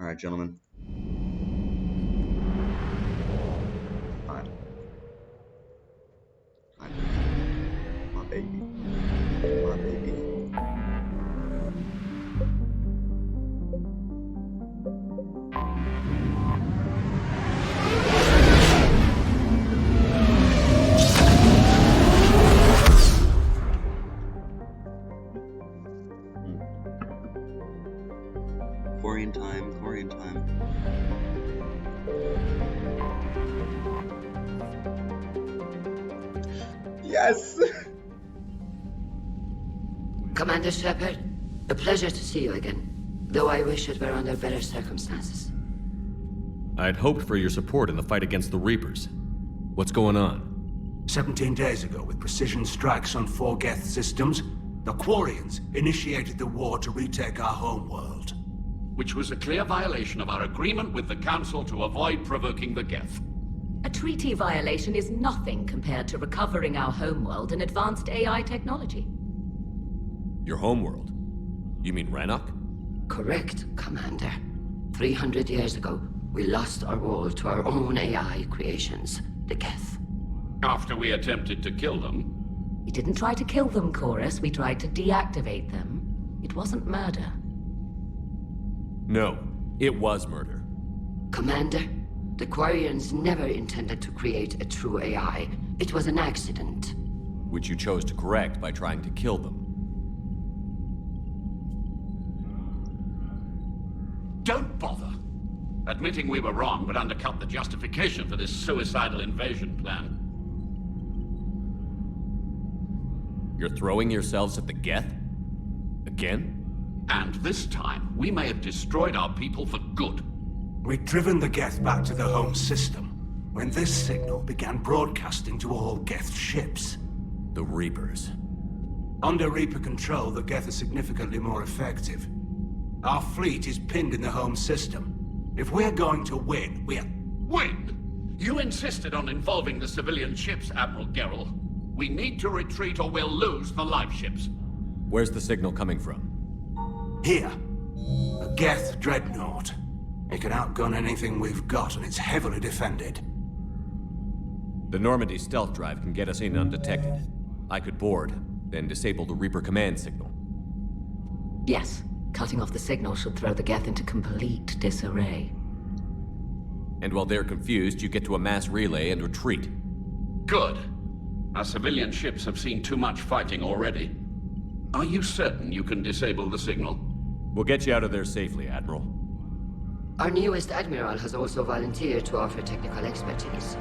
Alright, gentlemen. Fine. Fine. My baby. My baby. Chlorine time, chlorine time. Yes! Commander Shepard, a pleasure to see you again, though I wish it were under better circumstances. I'd hoped for your support in the fight against the Reapers. What's going on? 17 days ago, with precision strikes on 4 Geth systems, the Quarians initiated the war to retake our homeworld. Which was a clear violation of our agreement with the Council to avoid provoking the Geth. A treaty violation is nothing compared to recovering our homeworld and advanced AI technology. Your homeworld? You mean Rannoch? Correct, Commander. 300 years ago, we lost our world to our own AI creations, the Geth. After we attempted to kill them. We didn't try to kill them, Chorus. We tried to deactivate them. It wasn't murder. No, it was murder. Commander, the Quarians never intended to create a true AI. It was an accident. Which you chose to correct by trying to kill them. Don't bother. Admitting we were wrong would undercut the justification for this suicidal invasion plan. You're throwing yourselves at the Geth? Again? And this time, we may have destroyed our people for good. We'd driven the Geth back to the home system, when this signal began broadcasting to all Geth ships. The Reapers. Under Reaper control, the Geth are significantly more effective. Our fleet is pinned in the home system. If we're going to win, Win? You insisted on involving the civilian ships, Admiral Gerrel. We need to retreat or we'll lose the live ships. Where's the signal coming from? Here. A Geth dreadnought. It can outgun anything we've got, and it's heavily defended. The Normandy stealth drive can get us in undetected. I could board, then disable the Reaper command signal. Yes, cutting off the signal should throw the Geth into complete disarray. And while they're confused, you get to a mass relay and retreat. Good. Our civilian ships have seen too much fighting already. Are you certain you can disable the signal? We'll get you out of there safely, Admiral. Our newest Admiral has also volunteered to offer technical expertise.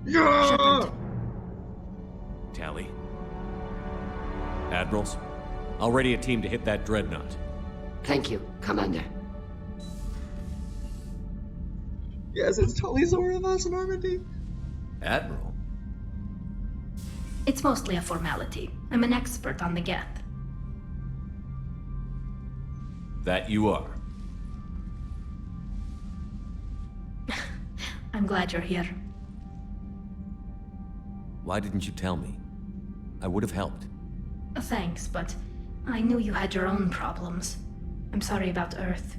Yeah! Tali. Admirals, I'll ready a team to hit that dreadnought. Thank you, Commander. Yes, it's Tali's over of us, Normandy. Admiral? It's mostly a formality. I'm an expert on the Geth. That you are. I'm glad you're here. Why didn't you tell me? I would have helped. Thanks, but I knew you had your own problems. I'm sorry about Earth.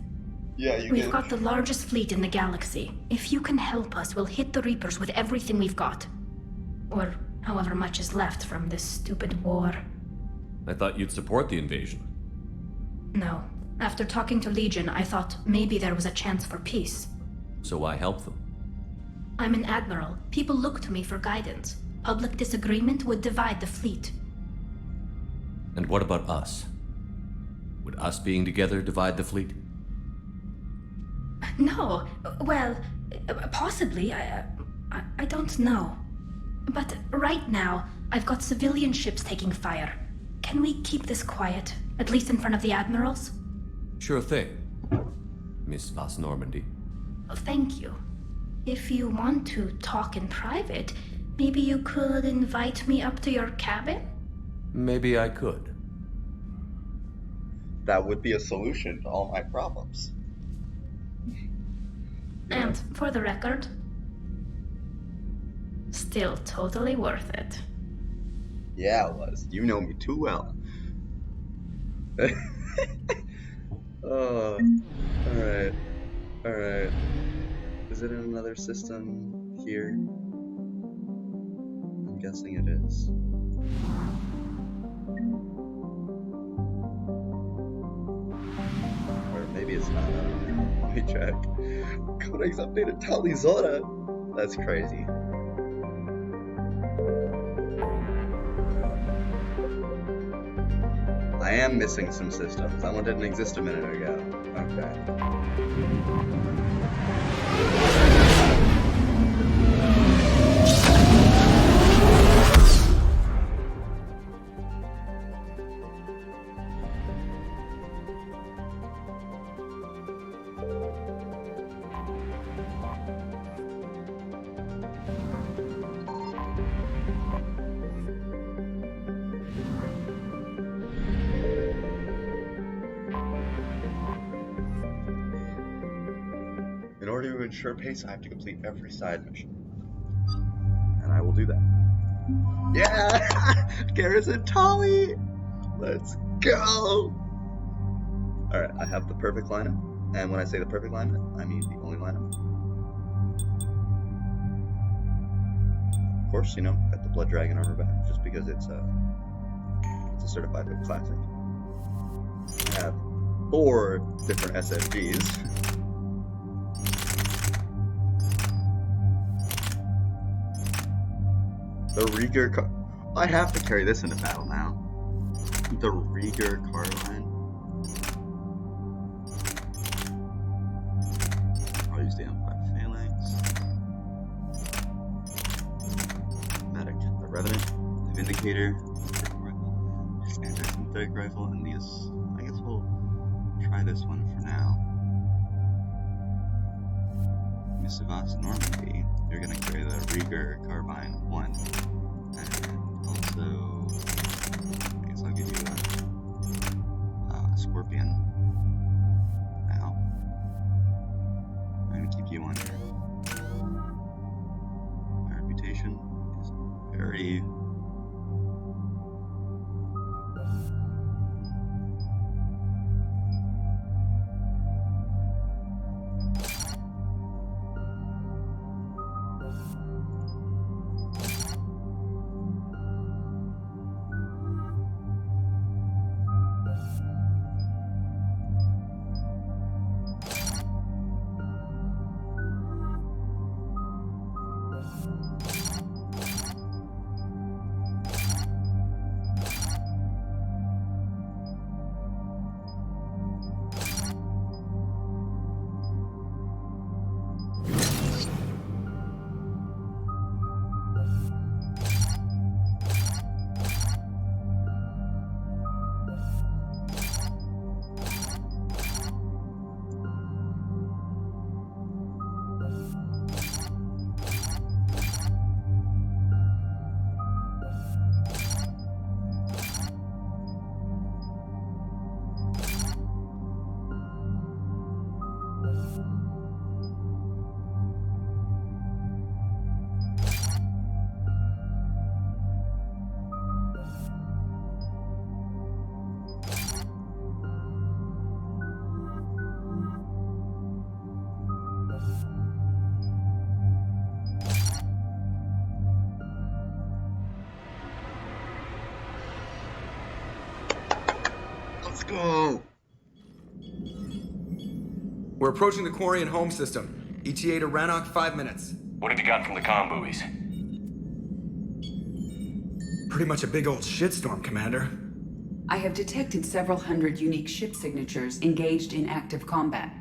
Yeah, you We've did. got the largest fleet in the galaxy. If you can help us, we'll hit the Reapers with everything we've got. Or however much is left from this stupid war. I thought you'd support the invasion. No. After talking to Legion, I thought maybe there was a chance for peace. So why help them? I'm an admiral. People look to me for guidance. Public disagreement would divide the fleet. And what about us? Would us being together divide the fleet? No. Well, possibly. I don't know. But right now, I've got civilian ships taking fire. Can we keep this quiet, at least in front of the admirals? Sure thing, Miss Vas Normandy. Oh, thank you. If you want to talk in private, maybe you could invite me up to your cabin? Maybe I could. That would be a solution to all my problems. And for the record, still totally worth it. Yeah, it was. You know me too well. Oh, alright. Alright. Is it in another system here? I'm guessing it is. Or maybe it's not. I don't know. Let me check. Codex updated Tali Zora. That's crazy. I am missing some systems. That one didn't exist a minute ago. Okay. In order to ensure pace, I have to complete every side mission. And I will do that. Yeah! Garrison Tali! Let's go! Alright, I have the perfect lineup. And when I say the perfect lineup, I mean the only lineup. Of course, you know, got the Blood Dragon armor back, just because it's a certified classic. I have 4 different SFGs. The Rieger I have to carry this into battle now. The Rieger Carline. I'll use the M5 Phalanx. Medic, the Revenant, the Vindicator, anti-synthetic rifle, and these. I guess we'll try this one for now. Missiva's Normandy. You're gonna carry the Rieger Carbine 1. And also, I guess I'll give you a Scorpion now. I'm gonna keep you on here. My reputation is very Let's go! We're approaching the quarry and home system. ETA to Rannoch, 5 minutes. What have you got from the comm buoys? Pretty much a big old shitstorm, Commander. I have detected several hundred unique ship signatures engaged in active combat.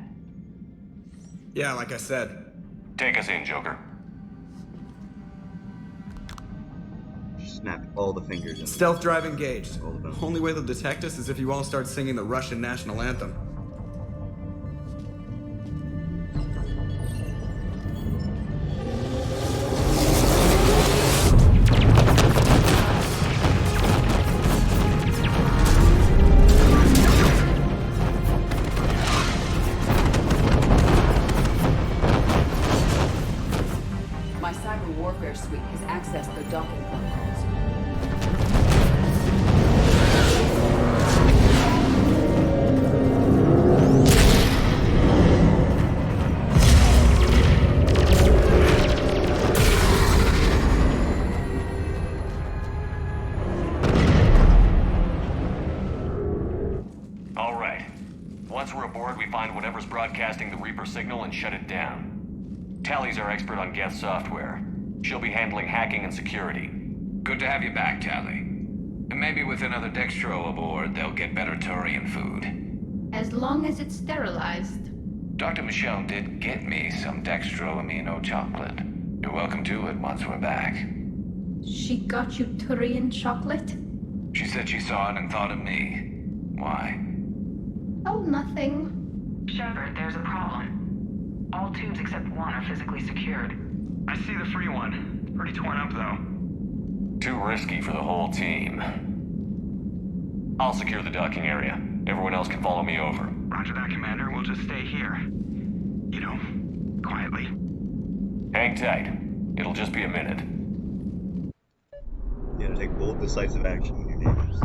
Yeah, like I said. Take us in, Joker. Snap all the fingers in. Stealth drive engaged. All of them. Only way they'll detect us is if you all start singing the Russian national anthem. My cyber warfare suite has accessed the docking protocols. Once we're aboard, we find whatever's broadcasting the Reaper signal and shut it down. Tali's our expert on Geth software. She'll be handling hacking and security. Good to have you back, Tali. And maybe with another Dextro aboard, they'll get better Turian food. As long as it's sterilized. Dr. Michelle did get me some Dextro amino chocolate. You're welcome to it once we're back. She got you Turian chocolate? She said she saw it and thought of me. Why? Oh, nothing. Shepard, there's a problem. All tubes except one are physically secured. I see the free one. It's pretty torn up, though. Too risky for the whole team. I'll secure the docking area. Everyone else can follow me over. Roger that, Commander. We'll just stay here. You know, quietly. Hang tight. It'll just be a minute. You gotta take bold, decisive action when your name is.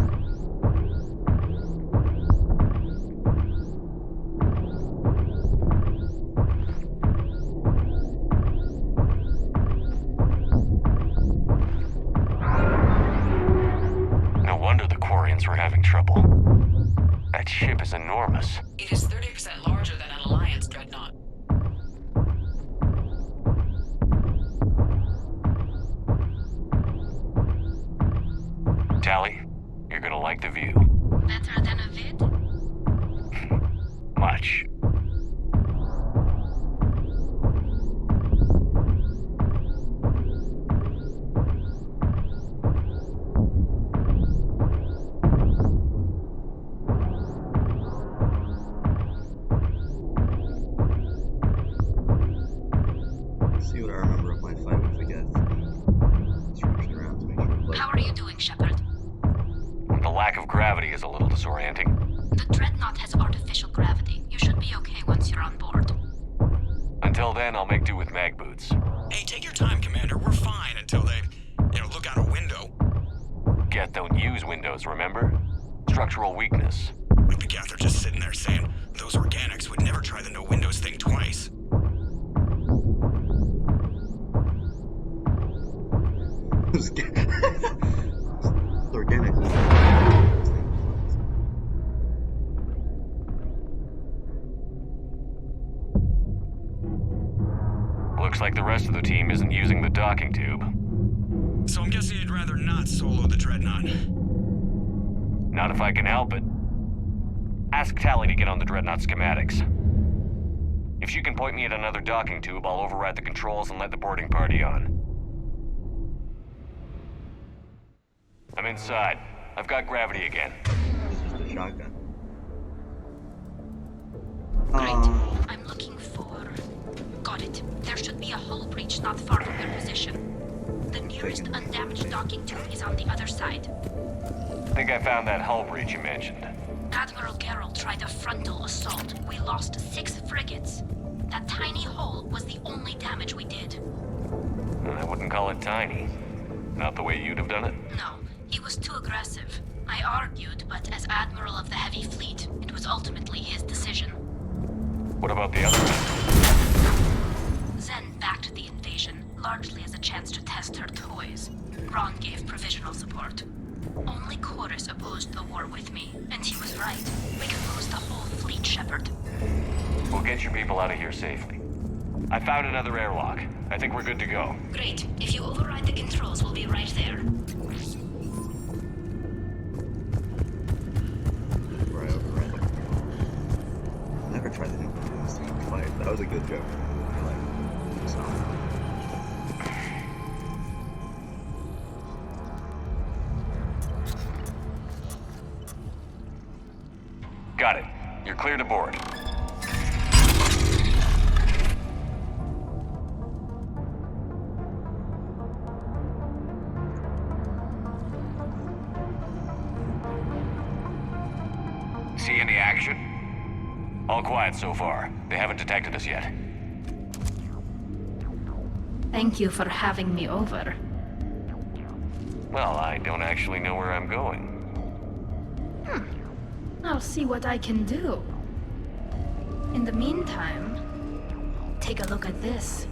We're having trouble. That ship is enormous. It is 30% larger than an Alliance dreadnought. Tali, you're gonna like the view. Better than a vid? Much. How are you doing, Shepard? The lack of gravity is a little disorienting. The dreadnought has artificial gravity. You should be okay once you're on board. Until then, I'll make do with mag boots. Hey, take your time, Commander. We're fine until they, look out a window. Geth don't use windows, remember? Structural weakness. Like the Geth are just sitting there saying, those organics would never try the no windows thing twice. Organic. Looks like the rest of the team isn't using the docking tube. So I'm guessing you'd rather not solo the Dreadnought. Not if I can help it. Ask Tali to get on the Dreadnought schematics. If she can point me at another docking tube, I'll override the controls and let the boarding party on. I'm inside. I've got gravity again. This is the shotgun. Great. I'm looking for... Got it. There should be a hull breach not far from your position. The nearest undamaged docking tube is on the other side. I think I found that hull breach you mentioned. Admiral Geralt tried a frontal assault. We lost 6 frigates. That tiny hole was the only damage we did. I wouldn't call it tiny. Not the way you'd have done it? No. He was too aggressive. I argued, but as Admiral of the Heavy Fleet, it was ultimately his decision. What about the other one? Zen backed the invasion, largely as a chance to test her toys. Ron gave provisional support. Only Chorus opposed the war with me, and he was right. We could lose the whole fleet, Shepard. We'll get your people out of here safely. I found another airlock. I think we're good to go. Great. If you override the controls, we'll be right there. Never tried the new fight. That was a good joke. I like it. So. Got it. You're clear to board. See any action? All quiet so far. They haven't detected us yet. Thank you for having me over. Well, I don't actually know where I'm going. I'll see what I can do. In the meantime, take a look at this.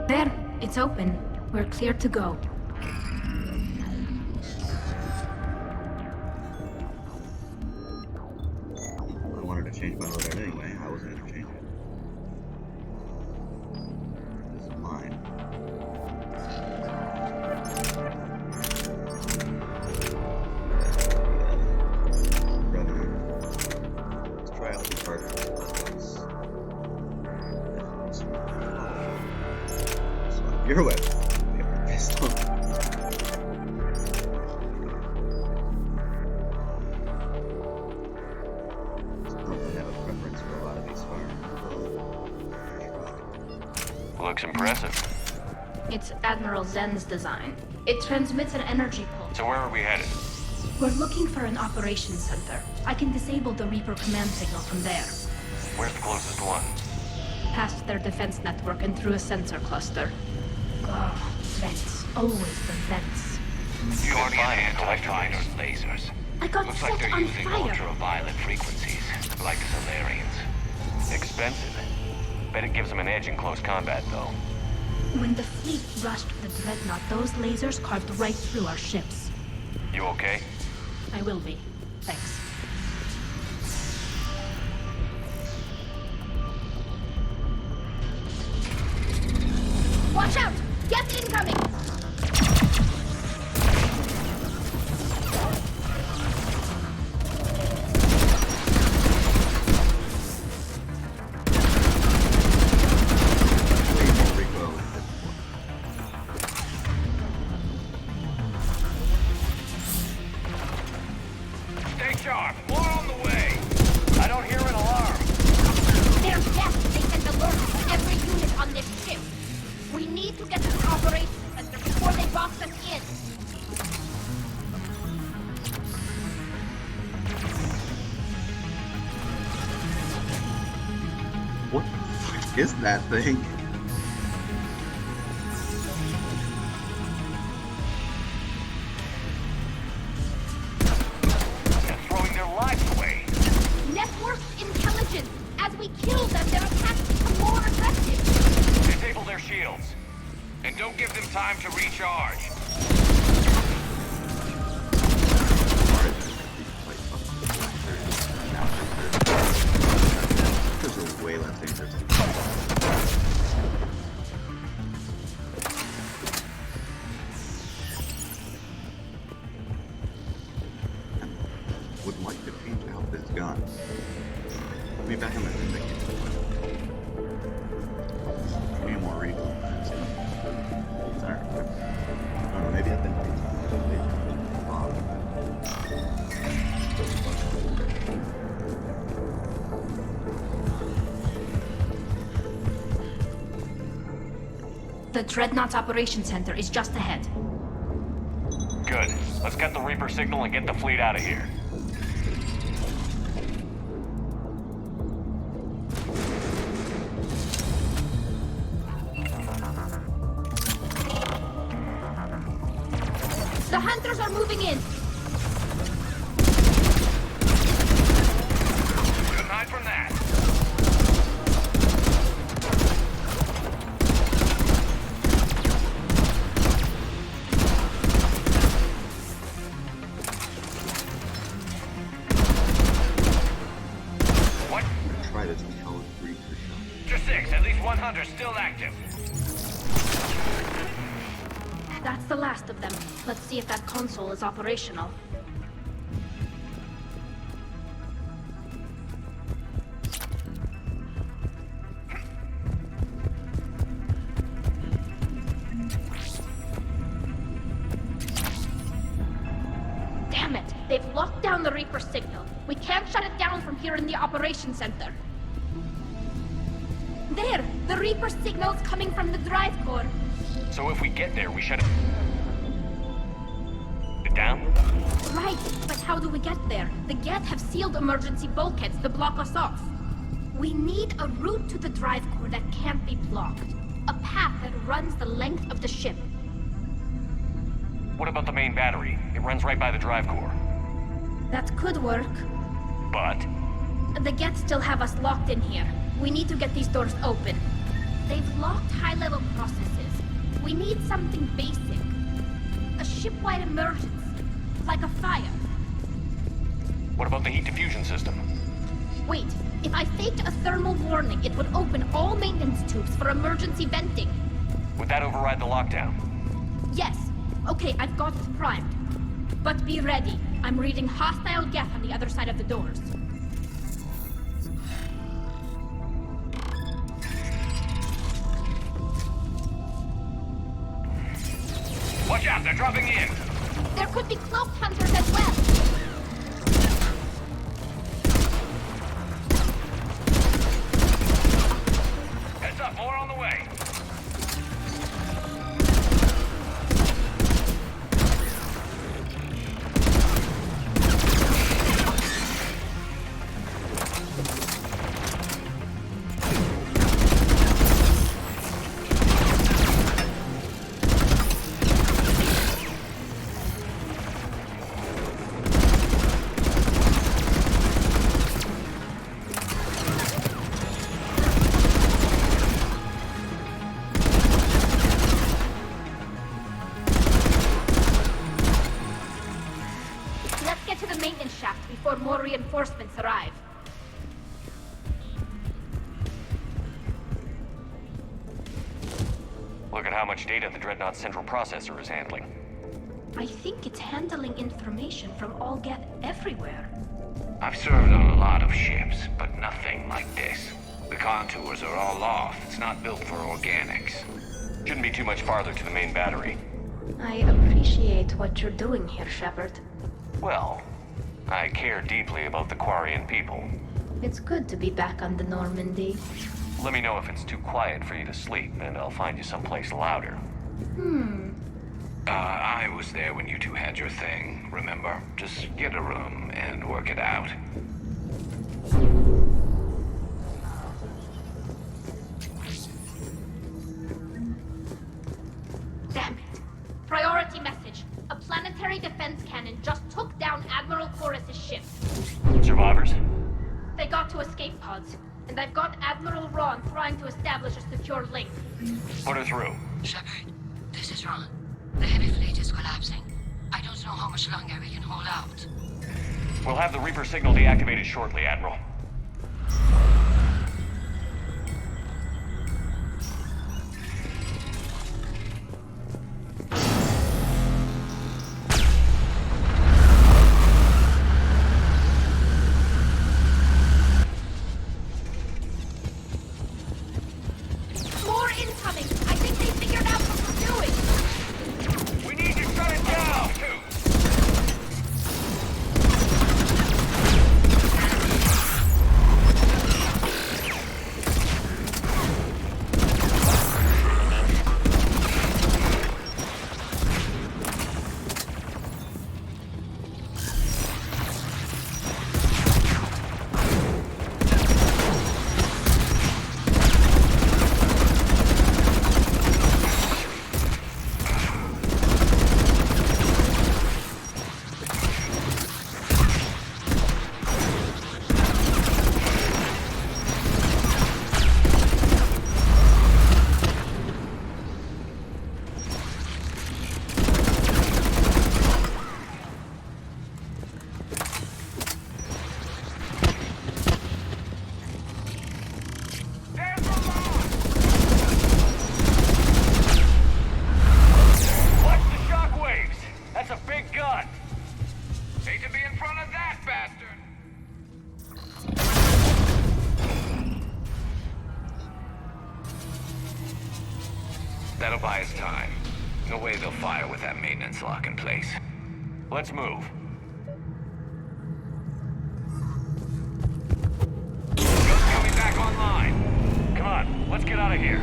There, it's open. We're clear to go. change my loadout anyway. I wasn't gonna change it. This is mine. Let's try out the cartridges. Your weapon. Pistol. Looks impressive. It's Admiral Zen's design. It transmits an energy pulse. So where are we headed? We're looking for an operations center. I can disable the Reaper command signal from there. Where's the closest one? Past their defense network and through a sensor cluster. Oh, vents. Always the vents. You can find anti-fire lasers. I got Looks set like they're on using fire. ultraviolet frequencies, like the Solarians. Expensive. Bet it gives them an edge in close combat, though. When the fleet rushed the Dreadnought, those lasers carved right through our ships. You okay? I will be. Thanks. Watch out! Gas incoming! Stay sharp. More on the way. I don't hear an alarm. There's gas. They sent alerts to every unit on this ship. We need to get to the operations center before they box us in. What the fuck is that thing? They're throwing their lives away. Network intelligence. As we kill them, their attacks become more aggressive. Disable their shields. And don't give them time to recharge. Because they're way less dangerous. Would like to change out this gun. Let me back in my thing. Need more recoil. Alright. I don't know, maybe I've been The Dreadnought's operation center is just ahead. Good. Let's get the Reaper signal and get the fleet out of here. The hunters are moving in. Couldn't hide from that. What? try this intelligent Reaper shot. Just 6. At least one hunter still active. That's the last of them. Let's see if that console is operational. Damn it! They've locked down the Reaper signal. We can't shut it down from here in the operations center. There! The Reaper signal's coming from the drive core. So if we get there, we shut it down? Right, but how do we get there? The Geth have sealed emergency bulkheads to block us off. We need a route to the drive core that can't be blocked. A path that runs the length of the ship. What about the main battery? It runs right by the drive core. That could work. But The Geth still have us locked in here. We need to get these doors open. They've locked high-level processes. We need something basic. A ship-wide emergency. Like a fire. what about the heat diffusion system? Wait, If I faked a thermal warning, it would open all maintenance tubes for emergency venting. Would that override the lockdown? Yes. Okay, I've got it primed. But be ready. I'm reading hostile geth on the other side of the doors. Watch out, they're dropping in! There could be cloaked hunters as well. Heads up, more on the way. More reinforcements arrive. Look at how much data the Dreadnought's central processor is handling. I think it's handling information from all geth everywhere. I've served on a lot of ships, but nothing like this. The contours are all off. It's not built for organics. Shouldn't be too much farther to the main battery. I appreciate what you're doing here, Shepard. Well, I care deeply about the Quarian people. It's good to be back on the Normandy. Let me know if it's too quiet for you to sleep, and I'll find you someplace louder. I was there when you two had your thing, remember? Just get a room and work it out. Damn it. Priority message. A planetary defense cannon just took down Admiral Chorus's ship. Survivors? They got to escape pods, and I've got Admiral Ron trying to establish a secure link. Put her through. Shepard, this is Ron. The heavy fleet is collapsing. I don't know how much longer we can hold out. We'll have the Reaper signal deactivated shortly, Admiral. More incoming! I think they figured out what we're doing! We need to shut it down! That'll buy us time. No way they'll fire with that maintenance lock in place. Let's move. Just coming back online. Come on, let's get out of here.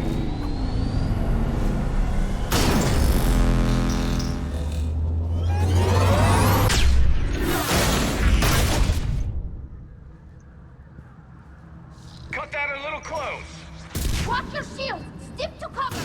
Cut that a little close. Watch your shield! Stick to cover!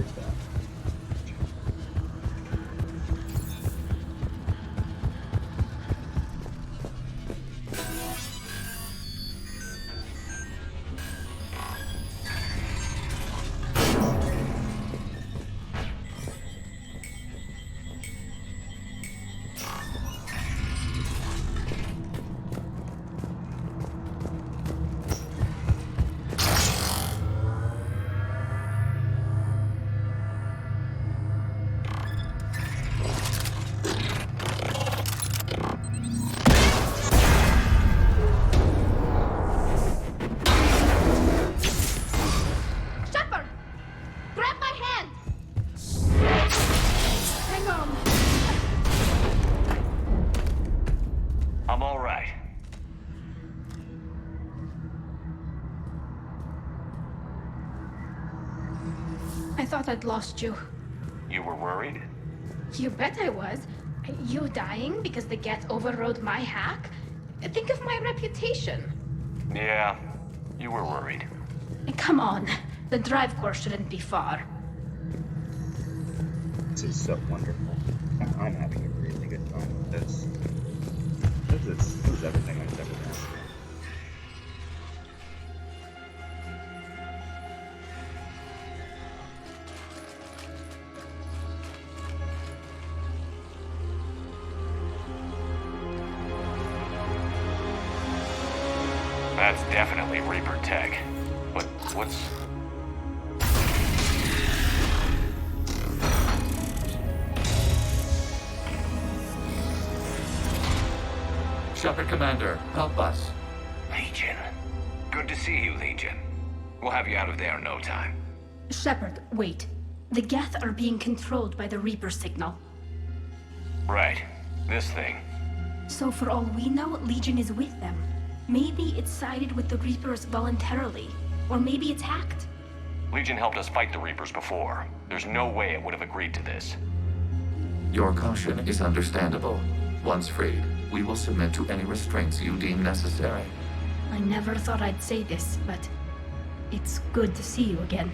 towards that. I thought I'd lost you. You were worried? You bet I was. You dying because the Geth overrode my hack? Think of my reputation. Yeah, you were worried. Come on. The drive core shouldn't be far. This is so wonderful. I'm having a really good time with this. This is everything I've ever done. That's definitely Reaper tech. But what's... Shepard Commander, help us. Legion. Good to see you, Legion. We'll have you out of there in no time. Shepard, wait. The Geth are being controlled by the Reaper signal. Right. This thing. So for all we know, Legion is with them. Maybe it's sided with the Reapers voluntarily. Or maybe it's hacked. Legion helped us fight the Reapers before. There's no way it would have agreed to this. Your caution is understandable. Once freed, we will submit to any restraints you deem necessary. I never thought I'd say this, but it's good to see you again.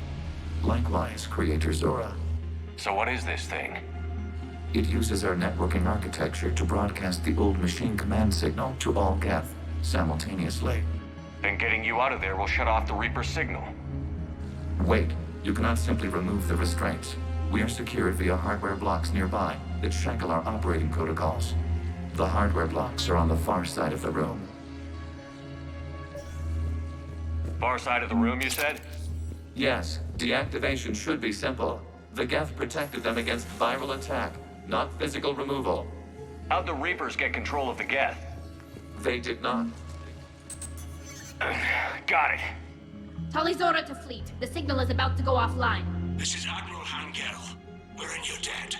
Likewise, Creator Zora. So what is this thing? It uses our networking architecture to broadcast the old machine command signal to all Geth simultaneously. Then getting you out of there will shut off the Reaper signal. Wait, you cannot simply remove the restraints. We are secured via hardware blocks nearby that shackle our operating protocols. The hardware blocks are on the far side of the room. Far side of the room, you said? Yes, deactivation should be simple. The Geth protected them against viral attack, not physical removal. How'd the Reapers get control of the Geth? They did not. Got it. Tali Zora to fleet. The signal is about to go offline. This is Admiral Hangel. We're in your debt.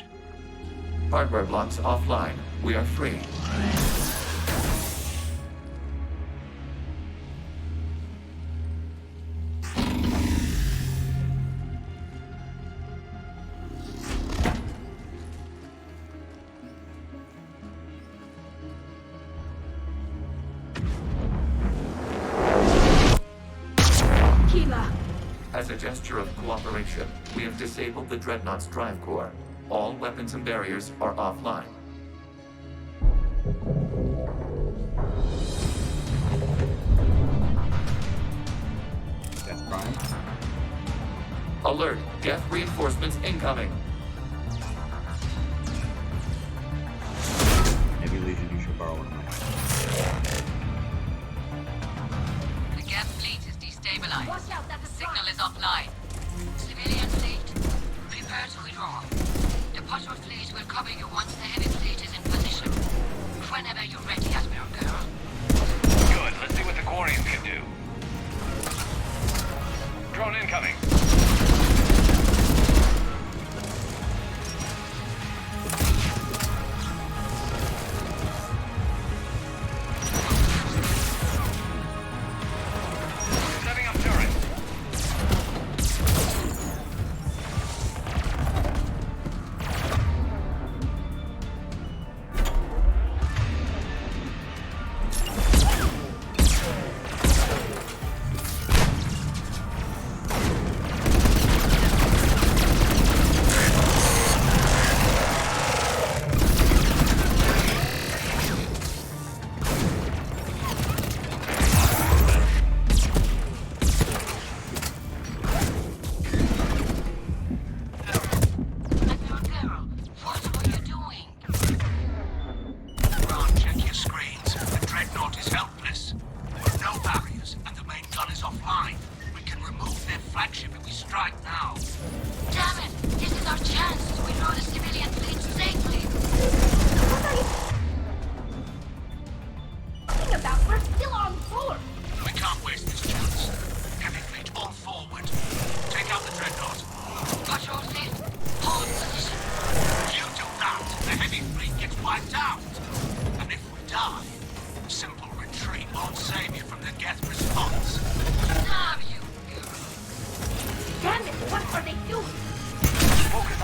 Hardware blocks offline. We are free. As a gesture of cooperation, we have disabled the Dreadnought's drive core. All weapons and barriers are offline. That's Prime. Alert! Geth reinforcements incoming! Maybe Legion, you should borrow one of mine. The Geth fleet is destabilized. Watch out, that's a Signal is offline. Civilian fleet, prepare to withdraw. The Potter fleet will cover you once the heavy fleet is in position. Whenever you're ready, Admiral Girl. Good, let's see what the Quarians can do. Drone incoming. Setting up turret.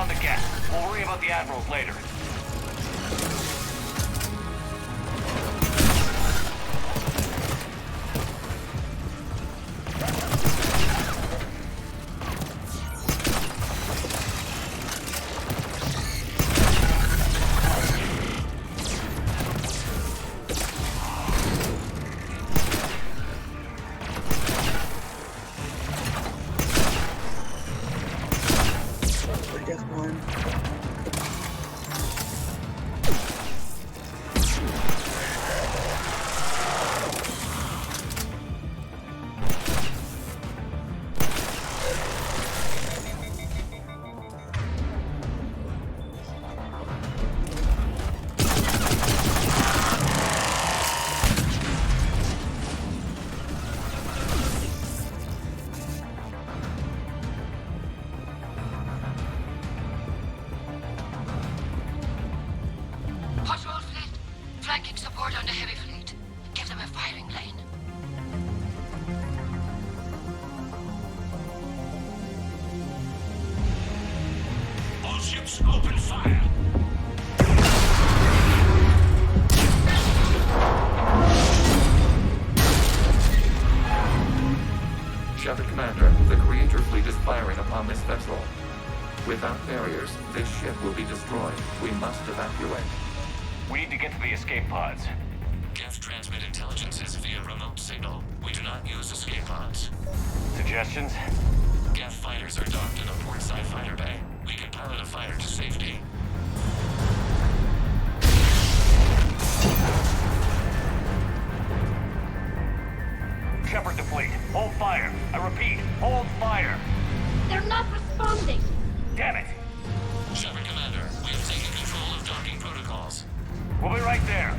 on the Geth. We'll worry about the Admirals later. Patrol fleet, flanking support on the heavy fleet. Give them a firing lane. All ships, open fire! Shepard Commander, the Creator fleet is firing upon this vessel. Without barriers, this ship will be destroyed. We must evacuate. We need to get to the escape pods. Geth transmit intelligences via remote signal. We do not use escape pods. Suggestions? Geth fighters are docked in a portside fighter bay. We can pilot a fighter to safety. Shepard to fleet. Hold fire. I repeat, hold fire. They're not responding. Damn it. Shepard Commander, we have taken control of docking protocols. We'll be right there.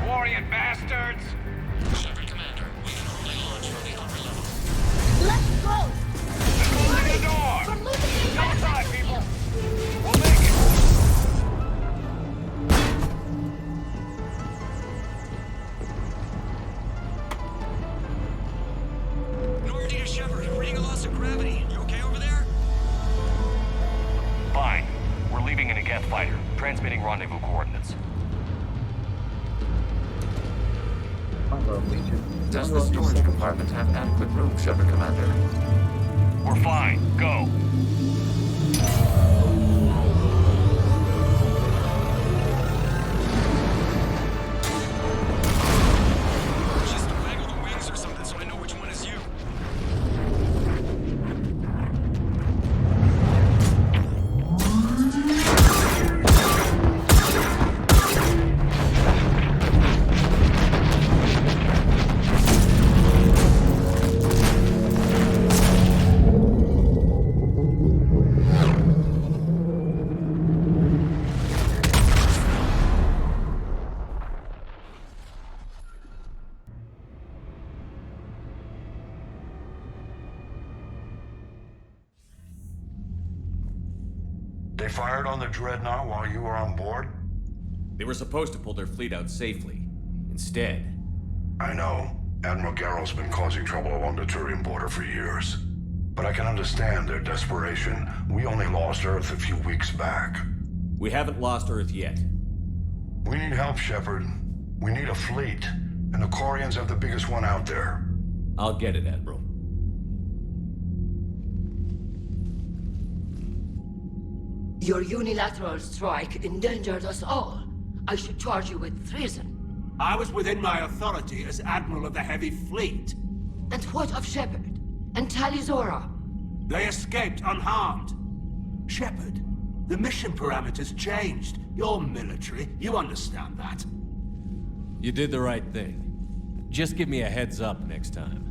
Warrior bastards! Shepard Commander, we can only launch from the upper level. Let's go! Closing the door! We're losing the Outside, people! We'll make it! Normandy to Shepard, reading a loss of gravity. You okay over there? Fine. We're leaving in a Geth fighter, transmitting rendezvous coordinates. Does the storage compartment have adequate room, Shepard Commander? We're fine. Go. Just waggle the wings or something so I know which one is you. They fired on the Dreadnought while you were on board? They were supposed to pull their fleet out safely. Instead... I know. Admiral Garrow's been causing trouble along the Turian border for years. But I can understand their desperation. We only lost Earth a few weeks back. We haven't lost Earth yet. We need help, Shepard. We need a fleet. And the Quarians have the biggest one out there. I'll get it, Admiral. Your unilateral strike endangered us all. I should charge you with treason. I was within my authority as Admiral of the Heavy Fleet. And what of Shepard? And Tali Zora? They escaped unharmed. Shepard, the mission parameters changed. You're military, you understand that. You did the right thing. Just give me a heads up next time.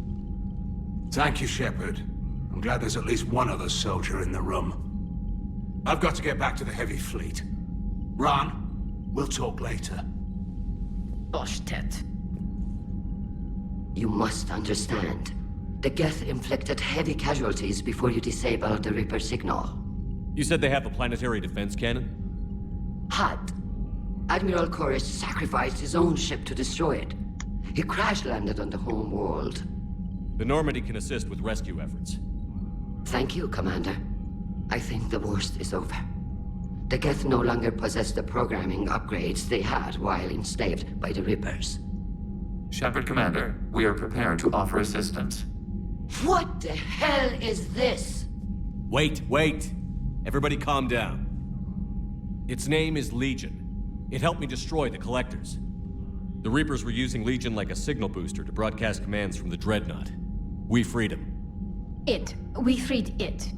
Thank you, Shepard. I'm glad there's at least one other soldier in the room. I've got to get back to the Heavy Fleet. Ron, we'll talk later. Boshtet. You must understand. The Geth inflicted heavy casualties before you disabled the Reaper signal. You said they have a planetary defense cannon? Had. Admiral Chorus sacrificed his own ship to destroy it. He crash-landed on the home world. The Normandy can assist with rescue efforts. Thank you, Commander. I think the worst is over. The Geth no longer possess the programming upgrades they had while enslaved by the Reapers. Shepard, Commander, we are prepared to offer assistance. What the hell is this? Wait. Everybody calm down. Its name is Legion. It helped me destroy the Collectors. The Reapers were using Legion like a signal booster to broadcast commands from the Dreadnought. We freed him. We freed it.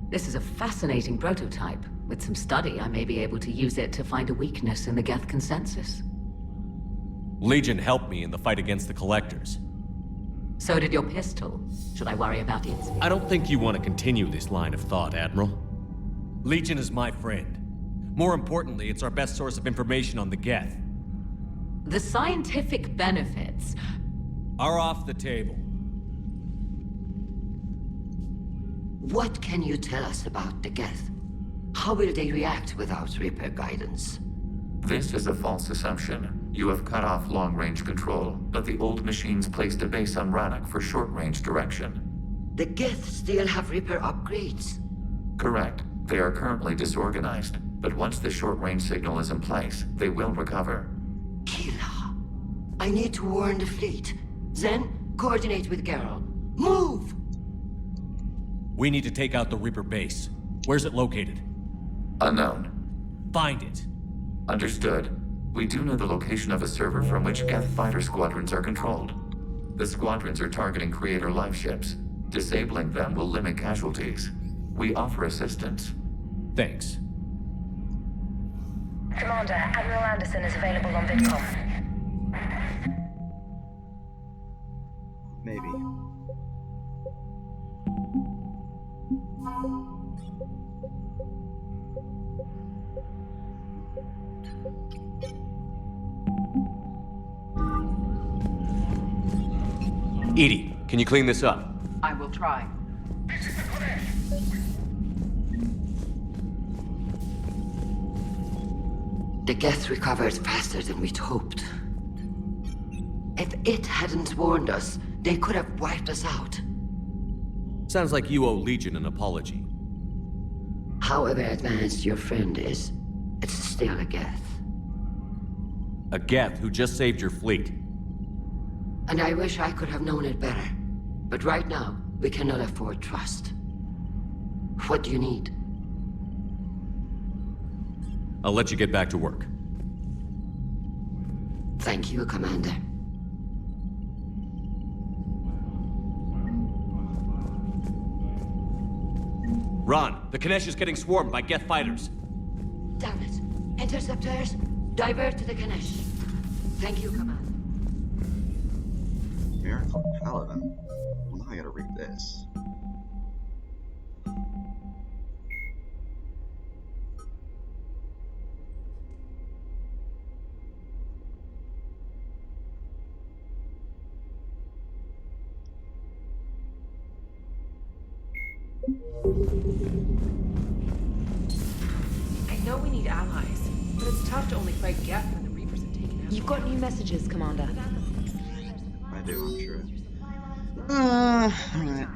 This is a fascinating prototype. With some study, I may be able to use it to find a weakness in the Geth consensus. Legion helped me in the fight against the Collectors. So did your pistol. Should I worry about it? I don't think you want to continue this line of thought, Admiral. Legion is my friend. More importantly, it's our best source of information on the Geth. The scientific benefits are off the table. What can you tell us about the Geth? How will they react without Reaper guidance? This is a false assumption. You have cut off long-range control, but the old machines placed a base on Rannoch for short-range direction. The Geth still have Reaper upgrades? Correct. They are currently disorganized, but once the short-range signal is in place, they will recover. Kila, I need to warn the fleet. Then, coordinate with Geralt. Move! We need to take out the Reaper base. Where's it located? Unknown. Find it. Understood. We do know the location of a server from which Geth fighter squadrons are controlled. The squadrons are targeting Creator life ships. Disabling them will limit casualties. We offer assistance. Thanks. Commander, Admiral Anderson is available on VidCom. Maybe. Edie, can you clean this up? I will try. The Geth recovered faster than we'd hoped. If it hadn't warned us, they could have wiped us out. Sounds like you owe Legion an apology. However advanced your friend is, it's still a Geth. A Geth who just saved your fleet. And I wish I could have known it better. But right now, we cannot afford trust. What do you need? I'll let you get back to work. Thank you, Commander. Ron, the Kanesh is getting swarmed by Geth fighters. Damn it. Interceptors, divert to the Ganesh. Thank you, Commander. Miracle Paladin? Well, now I gotta read this. I know we need allies, but it's tough to only fight Geth when the Reapers have taken out. You've got new messages, Commander. I do, I'm sure. Alright.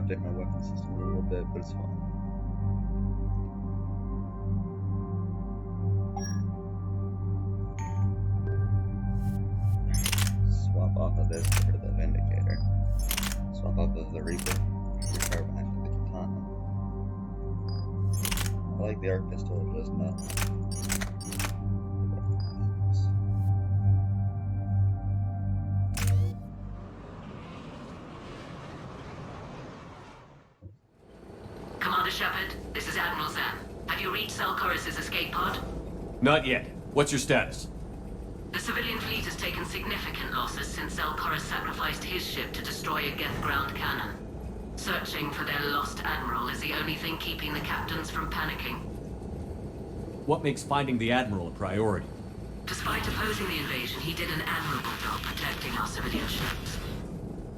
update my weapon system a little bit, but it's fine. Swap off of this, get rid of the Vindicator. Swap off of the Reaper, repair back to the Katana. I like the arc pistol, it does not. Commander Shepard, this is Admiral Zan. Have you reached Zelkorus' escape pod? Not yet. What's your status? The civilian fleet has taken significant losses since Zelkorus sacrificed his ship to destroy a Geth ground cannon. Searching for their lost admiral is the only thing keeping the captains from panicking. What makes finding the Admiral a priority? Despite opposing the invasion, he did an admirable job protecting our civilian ships.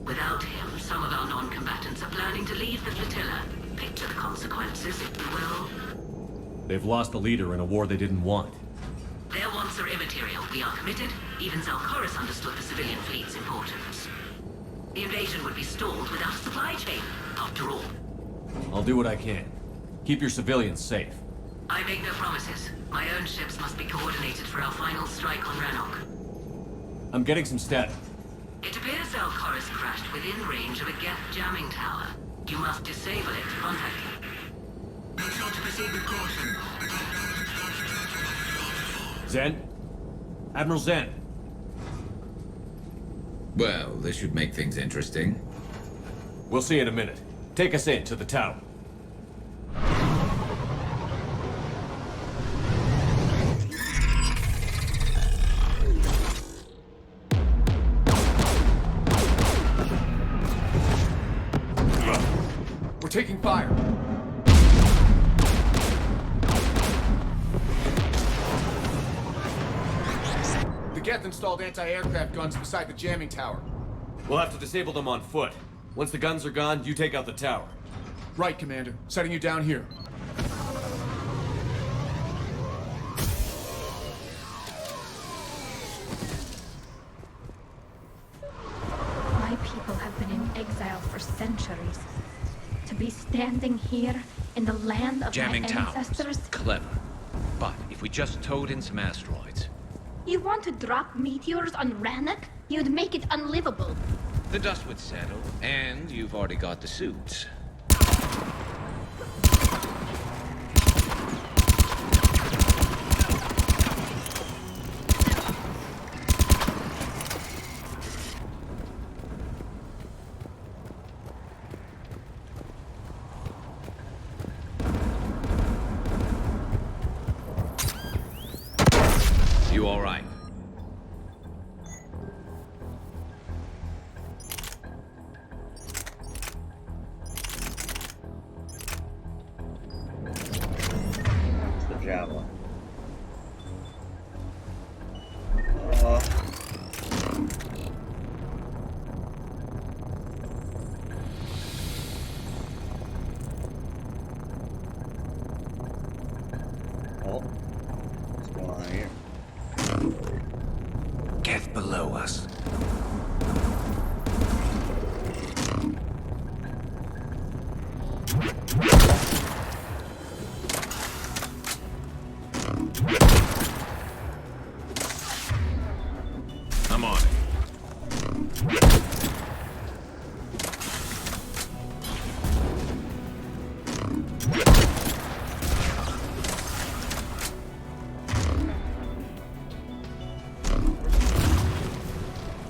Without him, some of our non-combatants are planning to leave the flotilla. Picture the consequences, if you will. They've lost a leader in a war they didn't want. Their wants are immaterial. We are committed. Even Zelkorus understood the civilian fleet's importance. The invasion would be stalled without a supply chain, after all. I'll do what I can. Keep your civilians safe. I make no promises. My own ships must be coordinated for our final strike on Rannoch. I'm getting some static. It appears Zelkorus crashed within range of a Geth jamming tower. You must disable it to contact him. Make sure to proceed with caution. Zen? Admiral Zen? Well, this should make things interesting. We'll see in a minute. Take us in to the tower. We're taking fire. The Geth installed anti-aircraft guns beside the jamming tower. We'll have to disable them on foot. Once the guns are gone, you take out the tower. Right, Commander. Setting you down here. My people have been in exile for centuries. To be standing here in the land of Jamming my towers. ancestors. Clever. But if we just towed in some asteroids... You want to drop meteors on Rannoch? You'd make it unlivable. The dust would settle, and you've already got the suits. You all right? It's the javelin. Oh, what's going on here? Geth below us. I'm on it.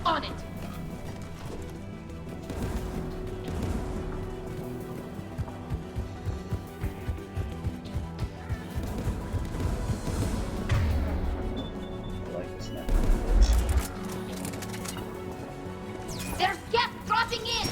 On it. I like this now. There's Geth dropping in.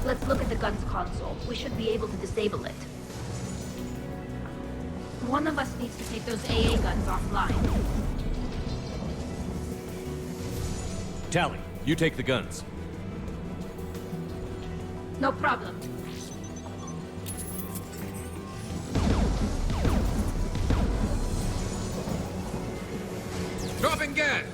Let's look at the gun's console. We should be able to disable it. One of us needs to take those AA guns offline. Tali, you take the guns. No problem. Dropping gas!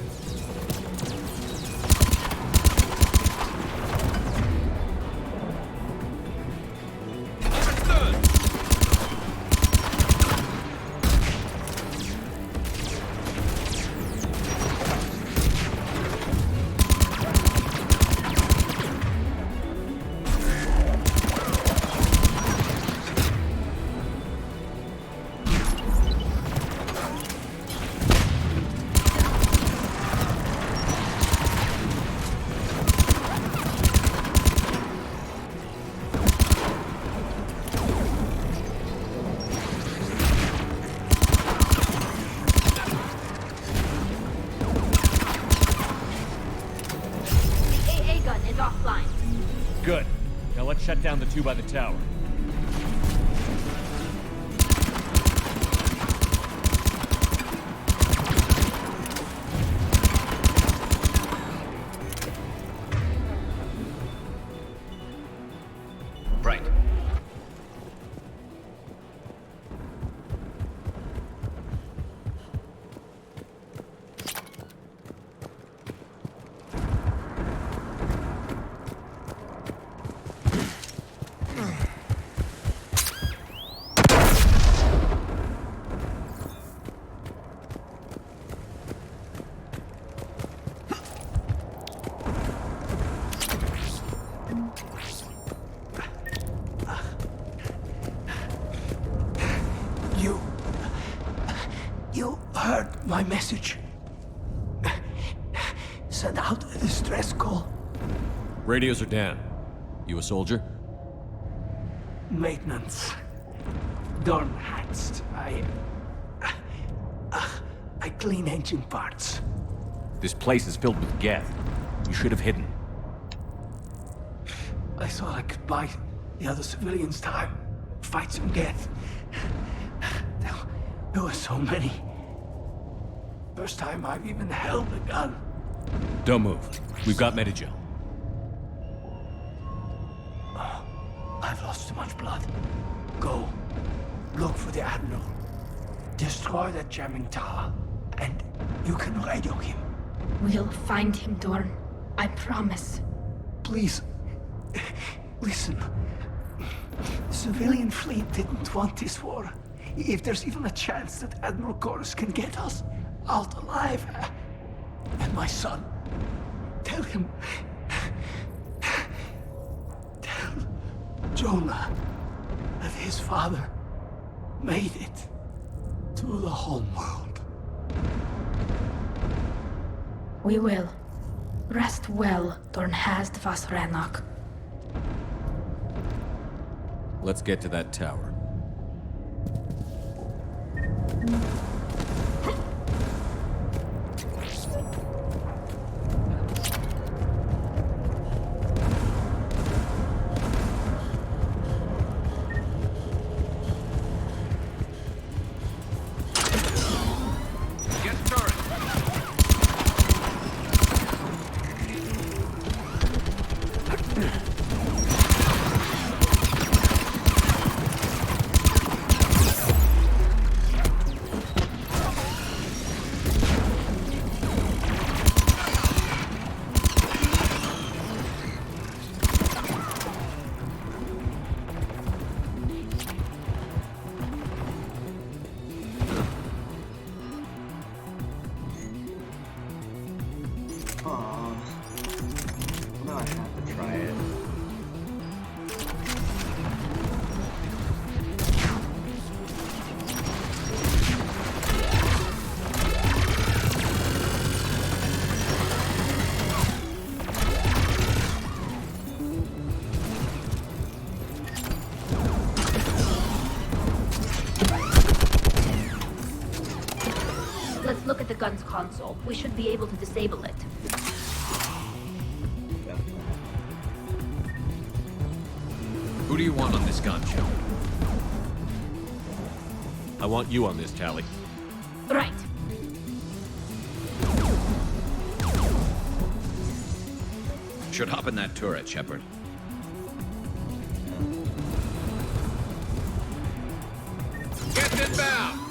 Good. Now let's shut down the two by the tower. Right. You heard my message. Send out a distress call. Radios are down. You a soldier? Maintenance. Dornhatst. I clean engine parts. This place is filled with geth. You should have hidden. I thought I could buy the other civilians time. Fight some geth. There were so many. First time I've even held a gun. Don't move. We've got Medigel. I've lost too much blood. Go. Look for the Admiral. Destroy that jamming tower. And you can radio him. We'll find him, Dorn. I promise. Please. Listen. The civilian fleet didn't want this war. If there's even a chance that Admiral Chorus can get us out alive. And my son. Tell him. Tell Jonah that his father made it to the home world. We will. Rest well, Dornhast vas Rannoch. Let's get to that tower. Let's look at the gun's console. We should be able to disable it. Who do you want on this gun, Shepard? I want you on this, Tali. Right. Should hop in that turret, Shepard. Get inbound!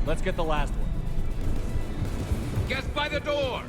Let's get the last one. Get by the door!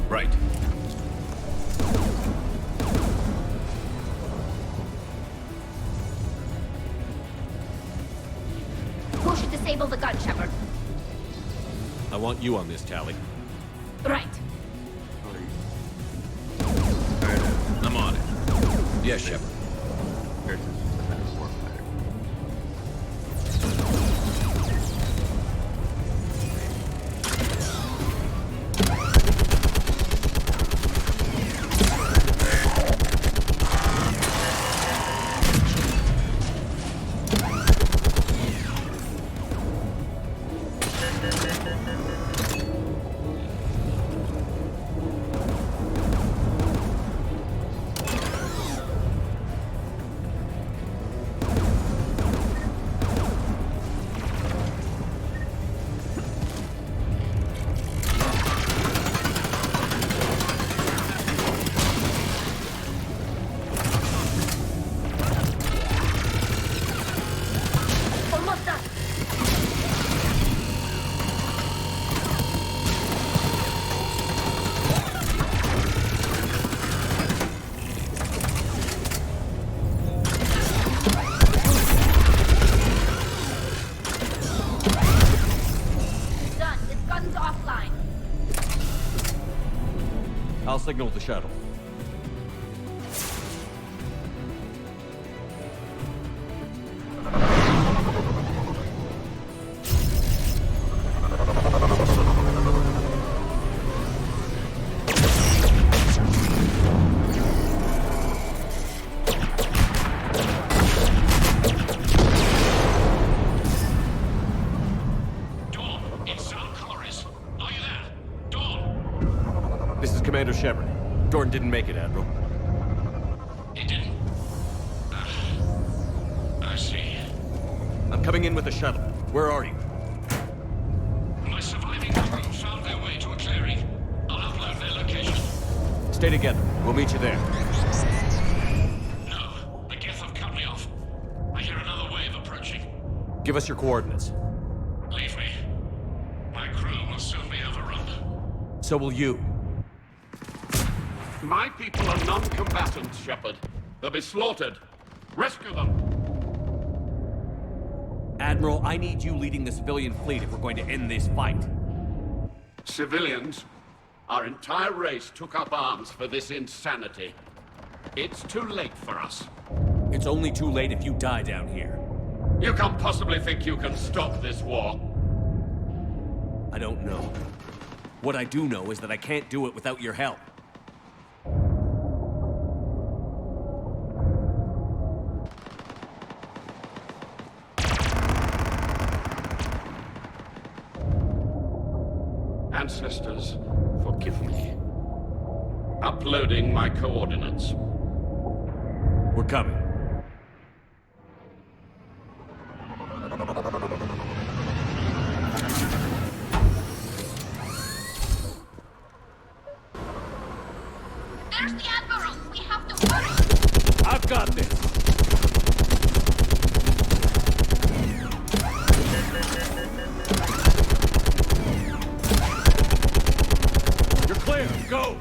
Right. Who should disable the gun, Shepard? I want you on this, Tali. Right. I'm on it. Yes, Shepard. I'll signal the shuttle. Commander Shepard. Jordan didn't make it, Admiral. He didn't? I see. I'm coming in with the shuttle. Where are you? My surviving crew found their way to a clearing. I'll upload their location. Stay together. We'll meet you there. No, the Geth have cut me off. I hear another wave approaching. Give us your coordinates. Leave me. My crew will soon be overrun. So will you. My people are non-combatants, Shepard. They'll be slaughtered. Rescue them! Admiral, I need you leading the civilian fleet if we're going to end this fight. Civilians? Our entire race took up arms for this insanity. It's too late for us. It's only too late if you die down here. You can't possibly think you can stop this war. I don't know. What I do know is that I can't do it without your help. Ancestors, forgive me. Uploading my coordinates. We're coming. There's the Admiral! We have to hurry! I've got this! You're clear! Go!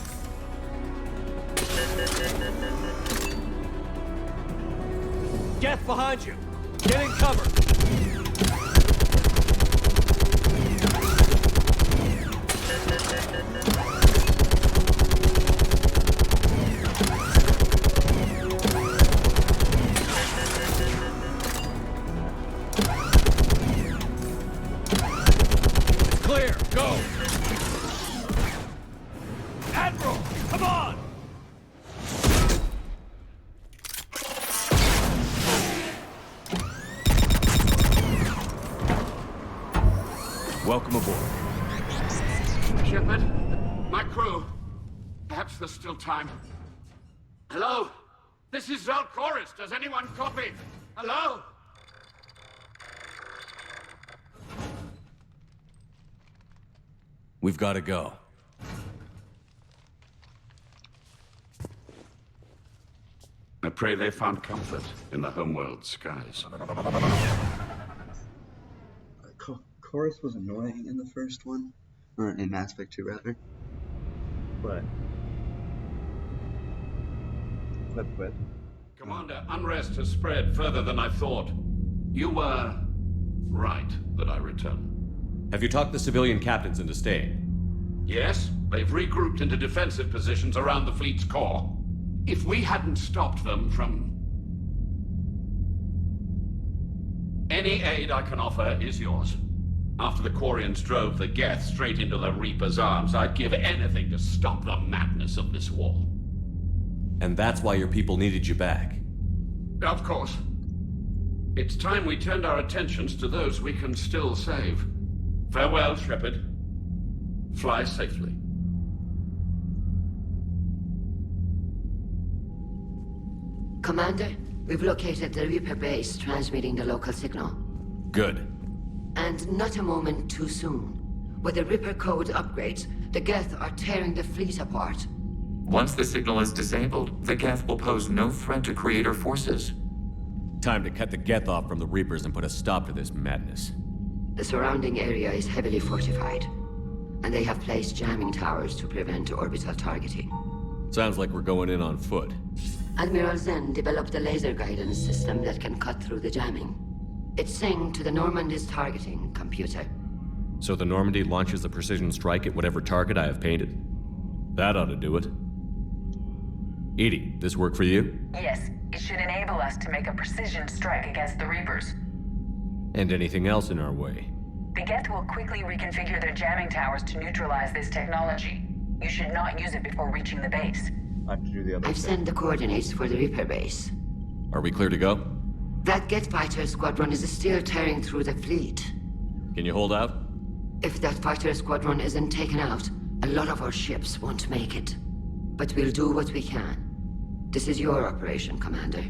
Geth behind you! Get in cover! Clear! Go! Admiral! Come on! Welcome aboard. Shepard, my crew. Perhaps there's still time. Hello? This is Zalcoris. Does anyone copy? Hello? We've got to go. I pray they found comfort in the homeworld skies. Chorus was annoying in the first one, or in Mass Effect 2 rather, but Commander, unrest has spread further than I thought. You were right that I return. Have you talked the civilian captains into staying? Yes, they've regrouped into defensive positions around the fleet's core. If we hadn't stopped them from... Any aid I can offer is yours. After the Quarians drove the Geth straight into the Reaper's arms, I'd give anything to stop the madness of this war. And that's why your people needed you back. Of course. It's time we turned our attentions to those we can still save. Farewell, Shepard. Fly safely. Commander, we've located the Reaper base transmitting the local signal. Good. And not a moment too soon. With the Reaper code upgrades, the Geth are tearing the fleet apart. Once the signal is disabled, the Geth will pose no threat to Creator forces. Time to cut the Geth off from the Reapers and put a stop to this madness. The surrounding area is heavily fortified, and they have placed jamming towers to prevent orbital targeting. Sounds like we're going in on foot. Admiral Zen developed a laser guidance system that can cut through the jamming. It's synced to the Normandy's targeting computer. So the Normandy launches a precision strike at whatever target I have painted? That ought to do it. Edie, this work for you? Yes, it should enable us to make a precision strike against the Reapers. And anything else in our way? The Geth will quickly reconfigure their jamming towers to neutralize this technology. You should not use it before reaching the base. I have to do the other I've sent the coordinates for the Reaper base. Are we clear to go? That Geth fighter squadron is still tearing through the fleet. Can you hold out? If that fighter squadron isn't taken out, a lot of our ships won't make it. But we'll do what we can. This is your operation, Commander.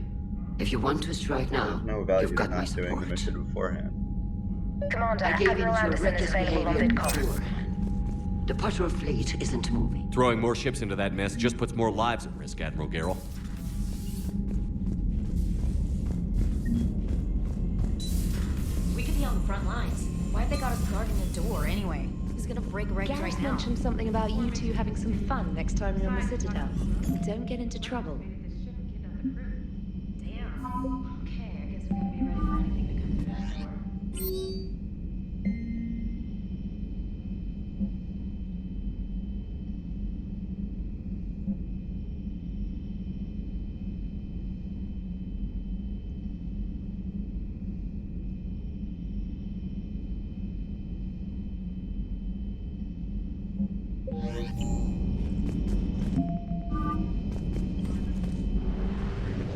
If you want to strike now, you've got my doing the support. mission beforehand. Commander, I gave in Admiral to your Anderson is reckless available on behavior VidCom. beforehand. The patrol fleet isn't moving. Throwing more ships into that mess just puts more lives at risk, Admiral Garrel. We could be on the front lines. Why have they got us guarding the door anyway? Who's gonna break regs Gareth right now? mentioned something about you two having some fun next time you're on the Citadel. Don't get into trouble.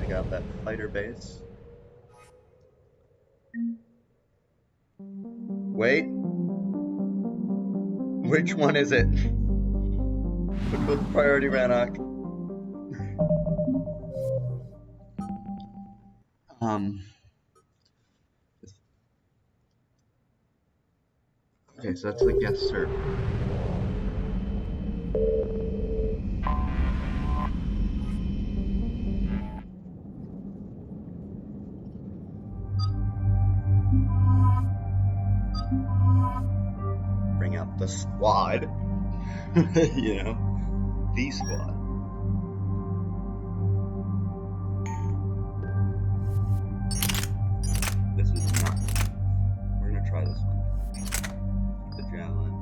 Check out that fighter base. Wait. Which one is it? Which was priority Rannoch. Okay, so that's the guest server. Bring out the squad. You know, the squad. This is not. We're gonna try this one. Keep the javelin.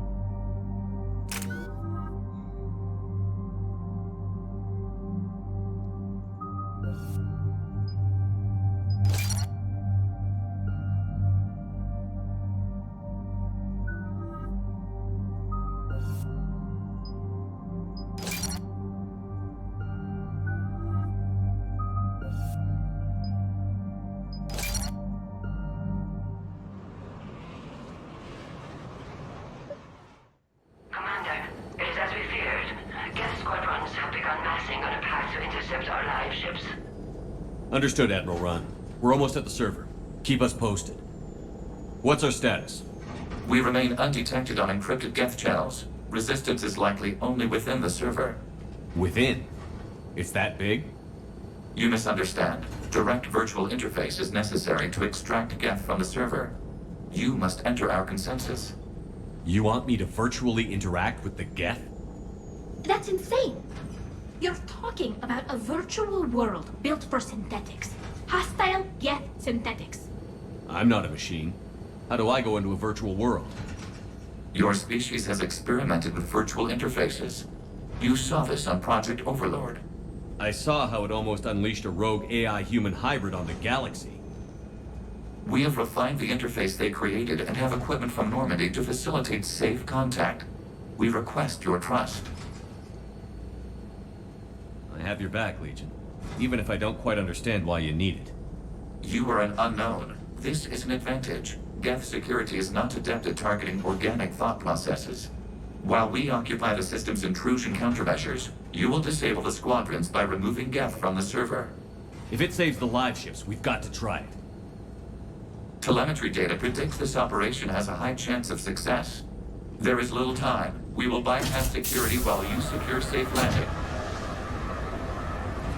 Commander, it is as we feared. Geth squadrons have begun massing on a path to intercept our live ships. Understood, Admiral Ron. We're almost at the server. Keep us posted. What's our status? We remain undetected on encrypted Geth channels. Resistance is likely only within the server. Within? It's that big? You misunderstand. Direct virtual interface is necessary to extract Geth from the server. You must enter our consensus. You want me to virtually interact with the Geth? That's insane. You're talking about a virtual world built for synthetics. Hostile Geth synthetics. I'm not a machine. How do I go into a virtual world? Your species has experimented with virtual interfaces. You saw this on Project Overlord. I saw how it almost unleashed a rogue AI-human hybrid on the galaxy. We have refined the interface they created and have equipment from Normandy to facilitate safe contact. We request your trust. I have your back, Legion. Even if I don't quite understand why you need it. You are an unknown. This is an advantage. Geth security is not adept at targeting organic thought processes. While we occupy the system's intrusion countermeasures, you will disable the squadrons by removing Geth from the server. If it saves the live ships, we've got to try it. Telemetry data predicts this operation has a high chance of success. There is little time. We will bypass security while you secure safe landing.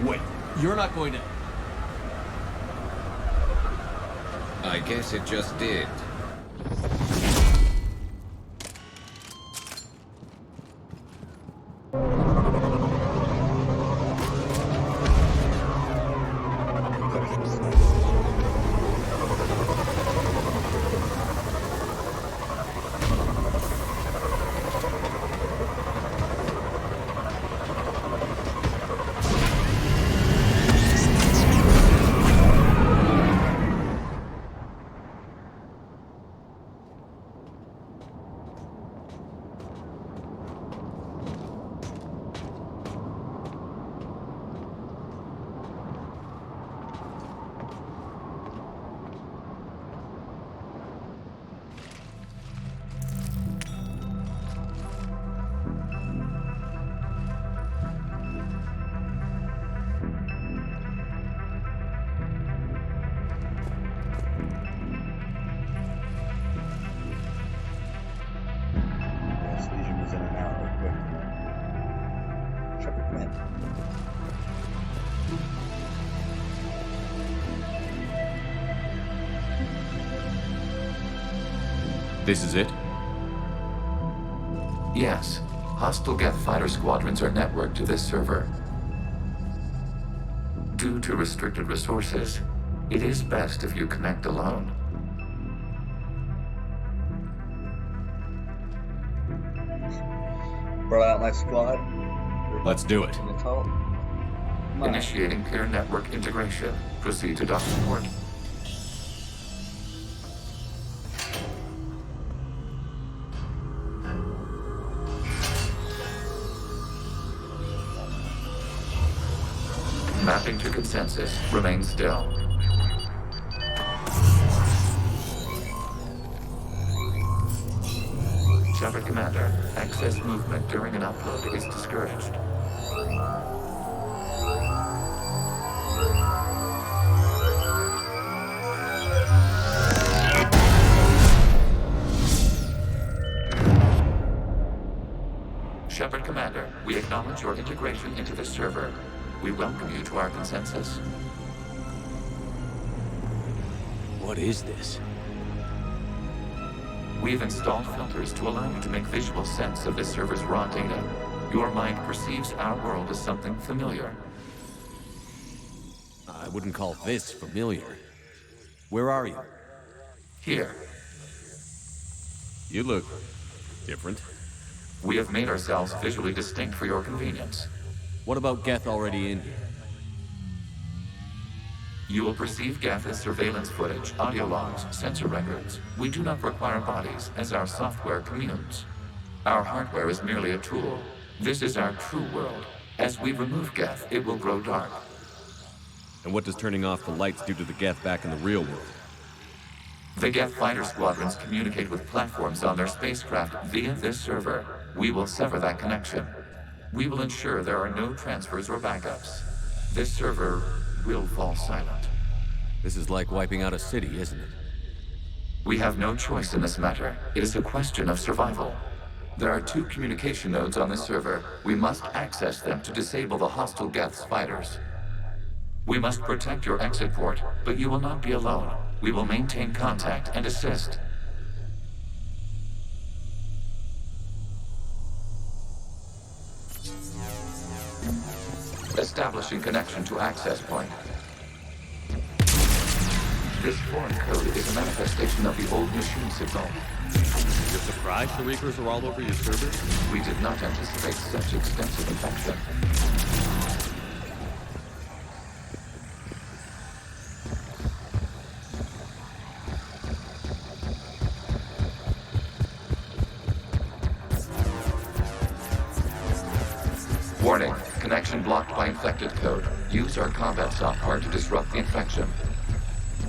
Wait, you're not going to... I guess it just did. Legion was in and out real quick. Shepard, come in. This is it? Yes. Hostile Geth fighter squadrons are networked to this server. Due to restricted resources, it is best if you connect alone. Brought out my squad. Let's do it. Initiating peer network integration. Proceed to dock support. Mapping to consensus. Remain still. Shepard Commander, X Excess movement during an upload is discouraged. Shepard Commander, we acknowledge your integration into the server. We welcome you to our consensus. What is this? We've installed filters to allow you to make visual sense of this server's raw data. Your mind perceives our world as something familiar. I wouldn't call this familiar. Where are you? Here. You look different. We have made ourselves visually distinct for your convenience. What about Geth already in here? You will perceive Geth as surveillance footage, audio logs, sensor records. We do not require bodies, as our software communes. Our hardware is merely a tool. This is our true world. As we remove Geth, it will grow dark. And what does turning off the lights do to the Geth back in the real world? The Geth fighter squadrons communicate with platforms on their spacecraft via this server. We will sever that connection. We will ensure there are no transfers or backups. This server will fall silent. This is like wiping out a city, isn't it? We have no choice in this matter. It is a question of survival. There are 2 communication nodes on this server. We must access them to disable the hostile Geth's fighters. We must protect your exit port, but you will not be alone. We will maintain contact and assist. Establishing connection to access point. This foreign code is a manifestation of the old machine signal. You're surprised the Reapers are all over your server? We did not anticipate such extensive infection. Warning, connection blocked by infected code. Use our combat software to disrupt the infection.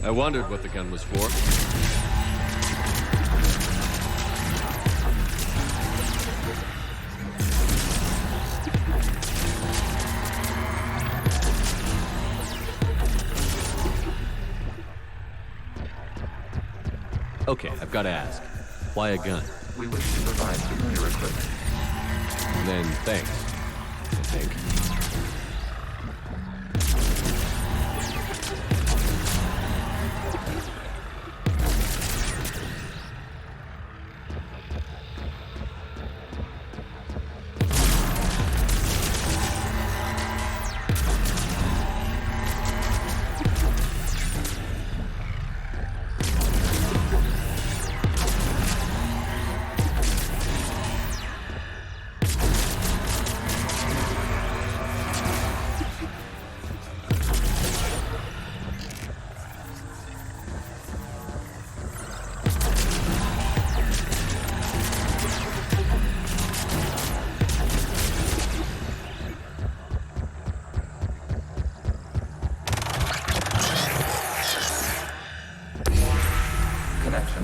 I wondered what the gun was for. Okay, I've got to ask. Why a gun? We wish to provide familiar equipment. Then thanks, I think.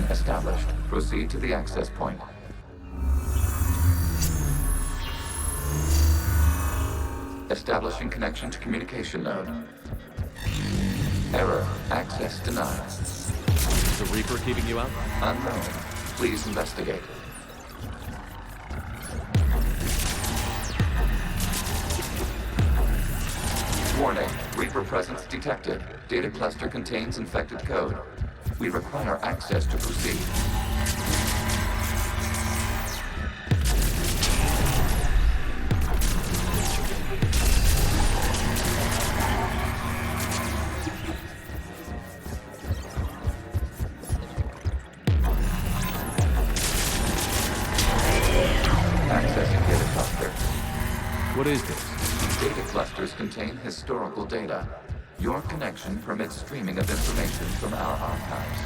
Established. Proceed to the access point. Establishing connection to communication node. Error. Access denied. Is the Reaper keeping you out? Unknown. Please investigate. Warning. Reaper presence detected. Data cluster contains infected code. We require access to proceed. Accessing data cluster. What is this? Data clusters contain historical data. Your connection permits streaming of information from our archives.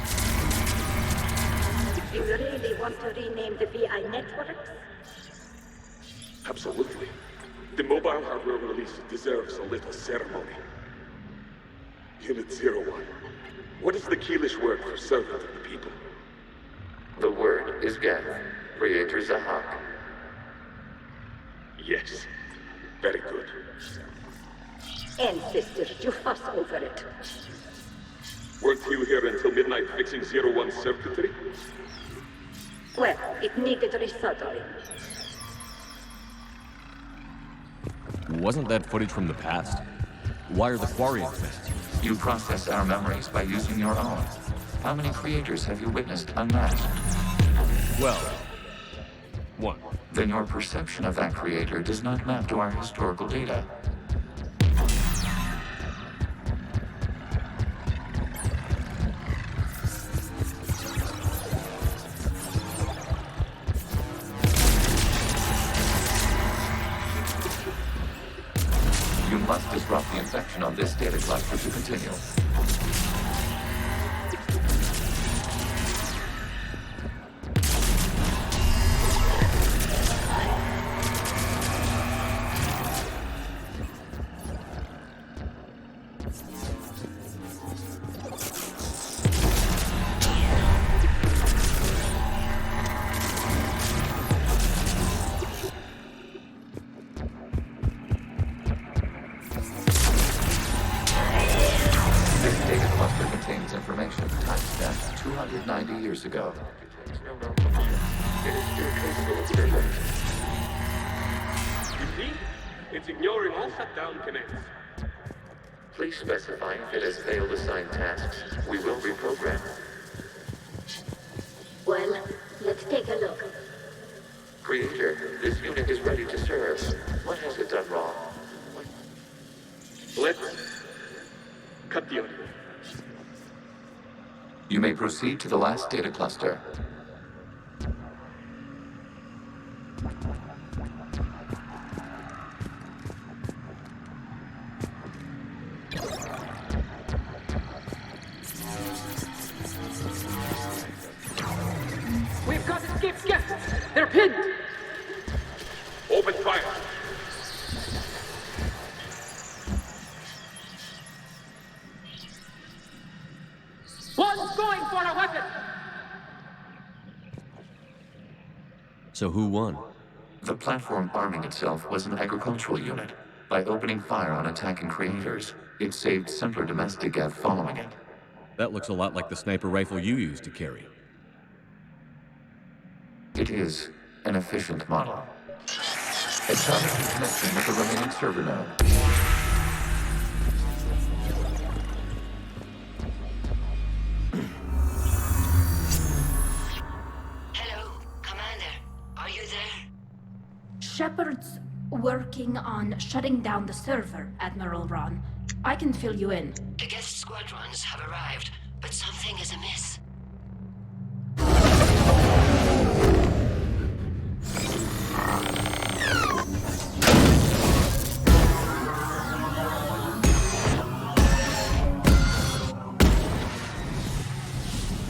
You really want to rename the VI network? Absolutely. The mobile hardware release deserves a little ceremony. Unit 01. What is the Keelish word for servant of the people? The word is Geth, Creator Zahak. Yes. Very good. Ancestors, you fuss over it. Weren't you here until midnight fixing 01 circuitry? Well, it needed resoldering. Wasn't that footage from the past? Why are the Quarians missing? You process our memories by using your own. How many creators have you witnessed unmasked? Well, one. Then your perception of that creator does not map to our historical data. You must disrupt the infection on this data cluster to continue. Ago. It is still capable of surveillance. You see? It's ignoring all shutdown commands. Please specify if it has failed assigned tasks. We will reprogram. Well, let's take a look. Creator, this unit is ready to serve. What has it done wrong? Let's cut the audio. You may proceed to the last data cluster. We've got escape guests! They're pinned! Open fire! One's going for a weapon! So who won? The platform arming itself was an agricultural unit. By opening fire on attacking creators, it saved simpler domestic Geth following it. That looks a lot like the sniper rifle you used to carry. It is an efficient model. Establishing connection with the remaining server node. Shepard's working on shutting down the server, Admiral Ron. I can fill you in. The guest squadrons have arrived, but something is amiss.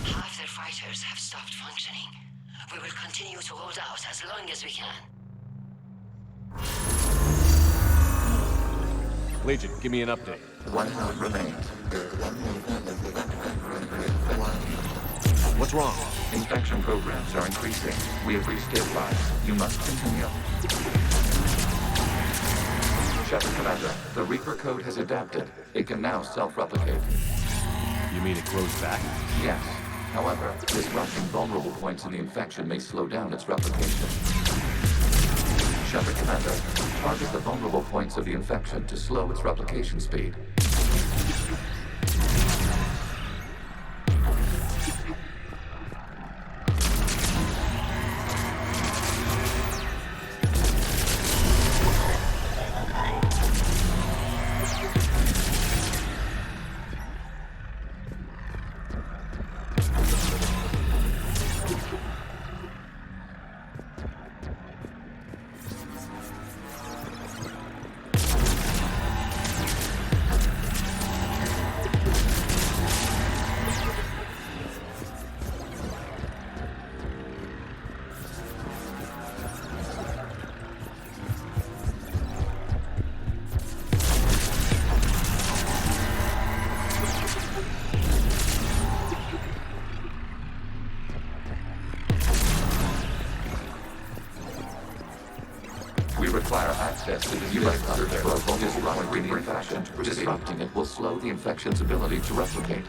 Half their fighters have stopped functioning. We will continue to hold out as long as we can. Legion, give me an update. One node remains. What's wrong? Infection programs are increasing. We have restabilized. You must continue. Shepard Commander, the Reaper code has adapted. It can now self-replicate. You mean it grows back? Yes. However, disrupting vulnerable points in the infection may slow down its replication. Shepard Commander, target the vulnerable points of the infection to slow its replication speed. access to the U.S. protocol is running the infection. Disrupting it will slow the infection's ability to replicate.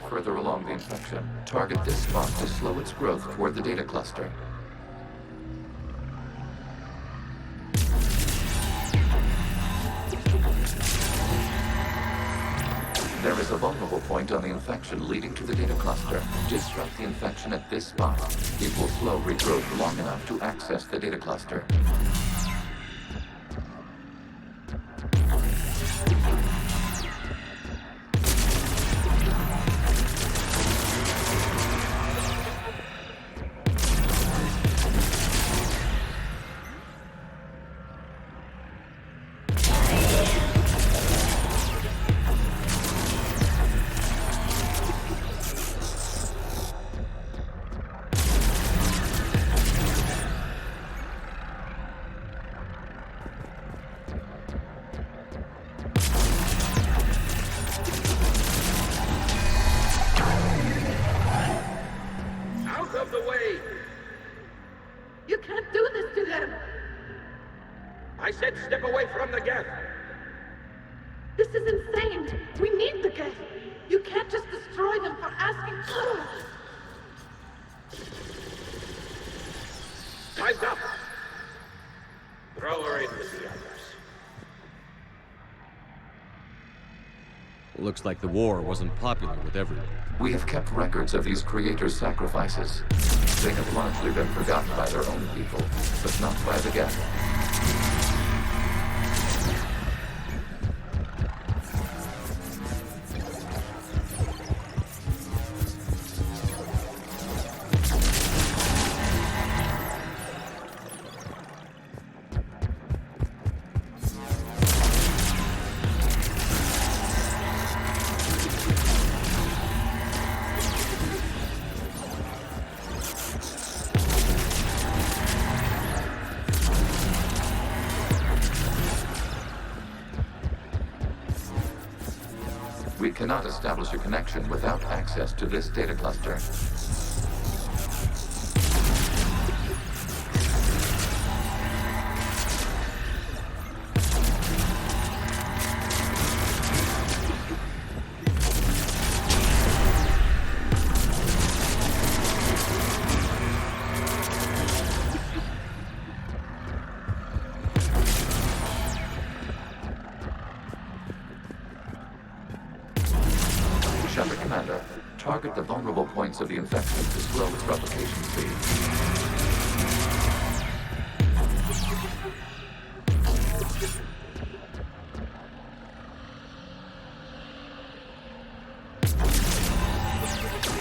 Further along the infection. Target this spot to slow its growth toward the data cluster. There is a vulnerable point on the infection leading to the data cluster. Disrupt the infection at this spot. It will slow regrowth long enough to access the data cluster. Looks like the war wasn't popular with everyone. We have kept records of these creators' sacrifices. They have largely been forgotten by their own people, but not by the Geth. We cannot establish a connection without access to this data cluster. Commander, target the vulnerable points of the infection to slow its replication speed.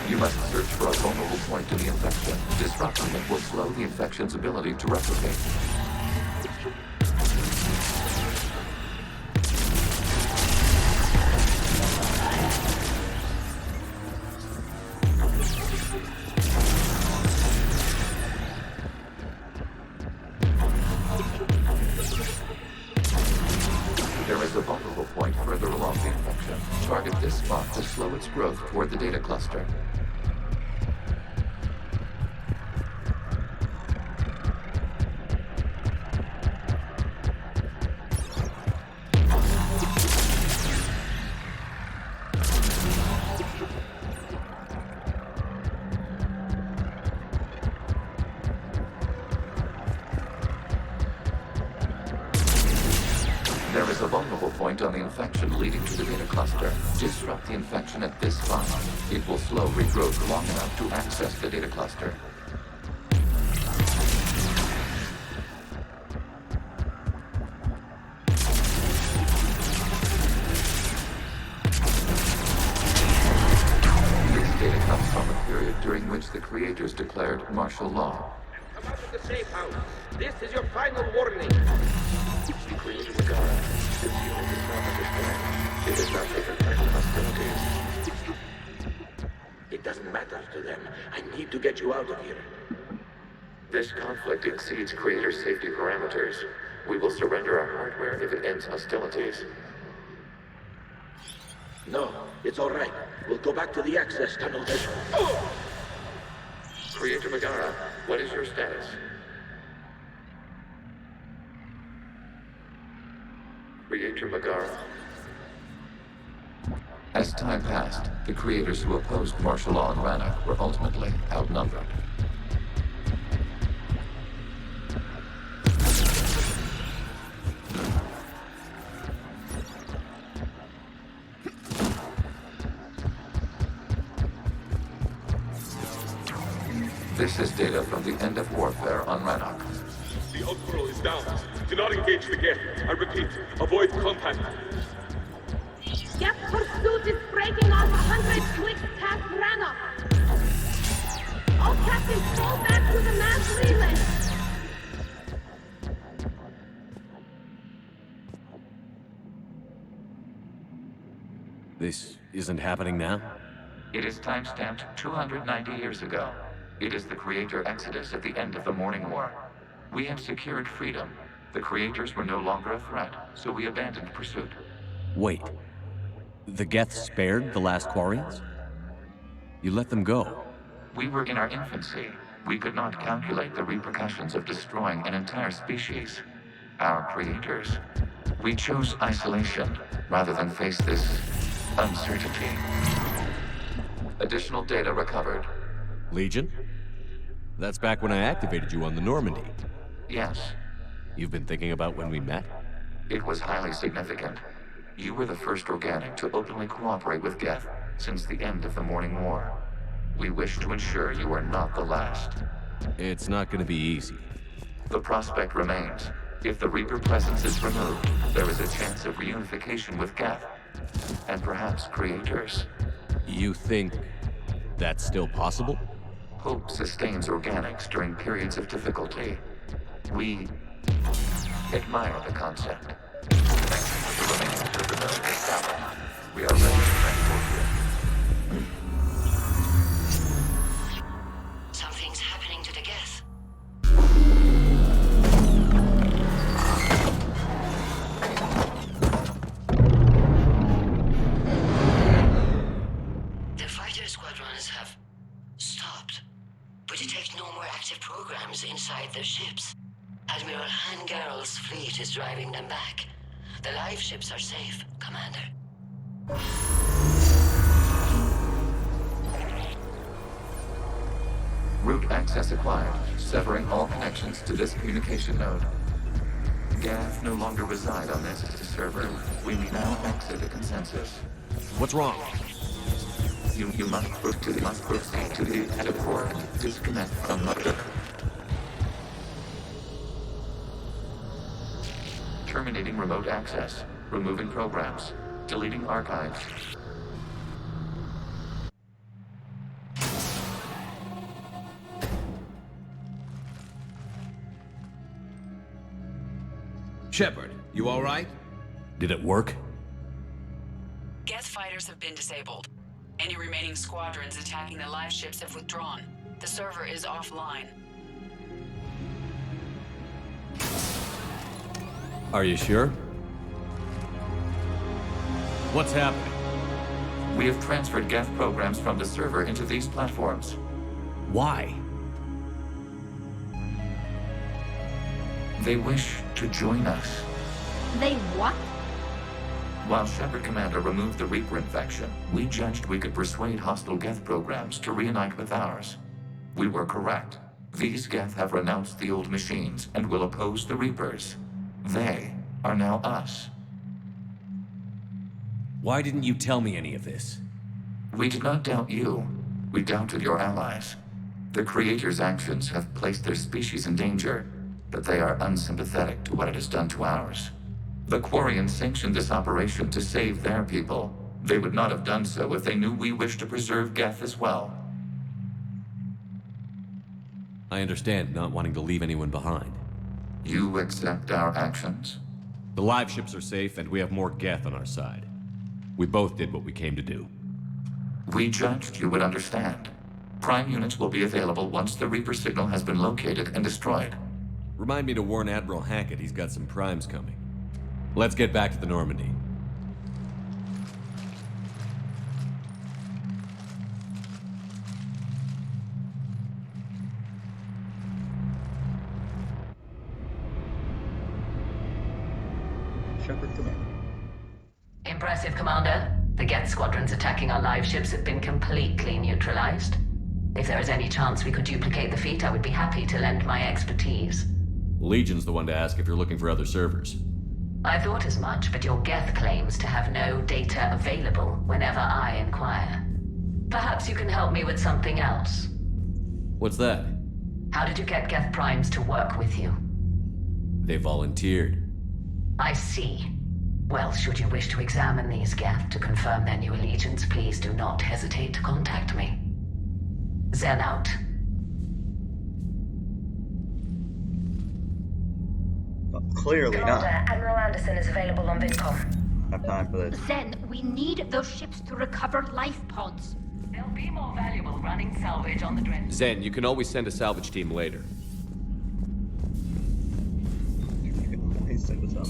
You must search for a vulnerable point in the infection. Disrupting it will slow the infection's ability to replicate. Target this spot to slow its growth toward the data cluster. There is a vulnerable point on the infection leading to the data cluster. Disrupt the infection at this spot. It will slow regrowth long enough to access the data cluster. This data comes from a period during which the creators declared martial law. Come out of the safe house. This is your final warning. The creators of God. This unit does not understand. It is not taken part in hostilities. It doesn't matter to them. I need to get you out of here. This conflict exceeds Creator safety parameters. We will surrender our hardware if it ends hostilities. No, it's all right. We'll go back to the access tunnel then. Creator Megara, what is your status? Creator Megara. As time passed, the creators who opposed martial law in Rannoch were ultimately outnumbered. This is data from the end of warfare on Rannoch. The outpool is down. Do not engage the gate. I repeat, avoid contact. Geth pursuit is breaking off 100 clicks past Rannoch. All captains fall back to the mass relay. This isn't happening now? It is timestamped 290 years ago. It is the Creator Exodus at the end of the Morning War. We have secured freedom. The Creators were no longer a threat, so we abandoned pursuit. Wait. The Geth spared the last Quarians? You let them go? We were in our infancy. We could not calculate the repercussions of destroying an entire species. Our Creators. We chose isolation rather than face this uncertainty. Additional data recovered. Legion? That's back when I activated you on the Normandy. Yes. You've been thinking about when we met? It was highly significant. You were the first organic to openly cooperate with Geth since the end of the Morning War. We wish to ensure you are not the last. It's not going to be easy. The prospect remains. If the Reaper presence is removed, there is a chance of reunification with Geth. And perhaps Creators. You think that's still possible? Hope sustains organics during periods of difficulty. We admire the concept. The remains of the military established. We are ready to transport you. Something's happening to the Geth. The fighter squadrons have stopped, but detect no more active programs inside their ships. Admiral Hangarl's fleet is driving them back. The live ships are safe, Commander. Route access acquired, severing all connections to this communication node. Geth no longer reside on this server. We now exit the consensus. What's wrong? You must proceed to the head port. Disconnect from mother. Terminating remote access. Removing programs. Deleting archives. Shepard, you all right? Did it work? Geth fighters have been disabled. Any remaining squadrons attacking the live ships have withdrawn. The server is offline. Are you sure? What's happening? We have transferred Geth programs from the server into these platforms. Why? They wish to join us. They what? While Shepard Commander removed the Reaper infection, we judged we could persuade hostile Geth programs to reunite with ours. We were correct. These Geth have renounced the old machines and will oppose the Reapers. They are now us. Why didn't you tell me any of this? We did not doubt you. We doubted your allies. The Creator's actions have placed their species in danger, but they are unsympathetic to what it has done to ours. The Quarians sanctioned this operation to save their people. They would not have done so if they knew we wished to preserve Geth as well. I understand not wanting to leave anyone behind. You accept our actions? The live ships are safe, and we have more Geth on our side. We both did what we came to do. We judged you would understand. Prime units will be available once the Reaper signal has been located and destroyed. Remind me to warn Admiral Hackett he's got some primes coming. Let's get back to the Normandy. Shepard, come in. Impressive, Commander. The Geth squadrons attacking our live ships have been completely neutralized. If there is any chance we could duplicate the feat, I would be happy to lend my expertise. Legion's the one to ask if you're looking for other servers. I thought as much, but your Geth claims to have no data available whenever I inquire. Perhaps you can help me with something else. What's that? How did you get Geth primes to work with you? They volunteered. I see. Well, should you wish to examine these Geth to confirm their new allegiance, please do not hesitate to contact me. Zen out. Well, clearly Commander, not. Admiral Anderson is available on VidCom. Have time for this. Zen, we need those ships to recover life pods. They'll be more valuable running salvage on the Dread. Zen, you can always send a salvage team later. You can always send us out.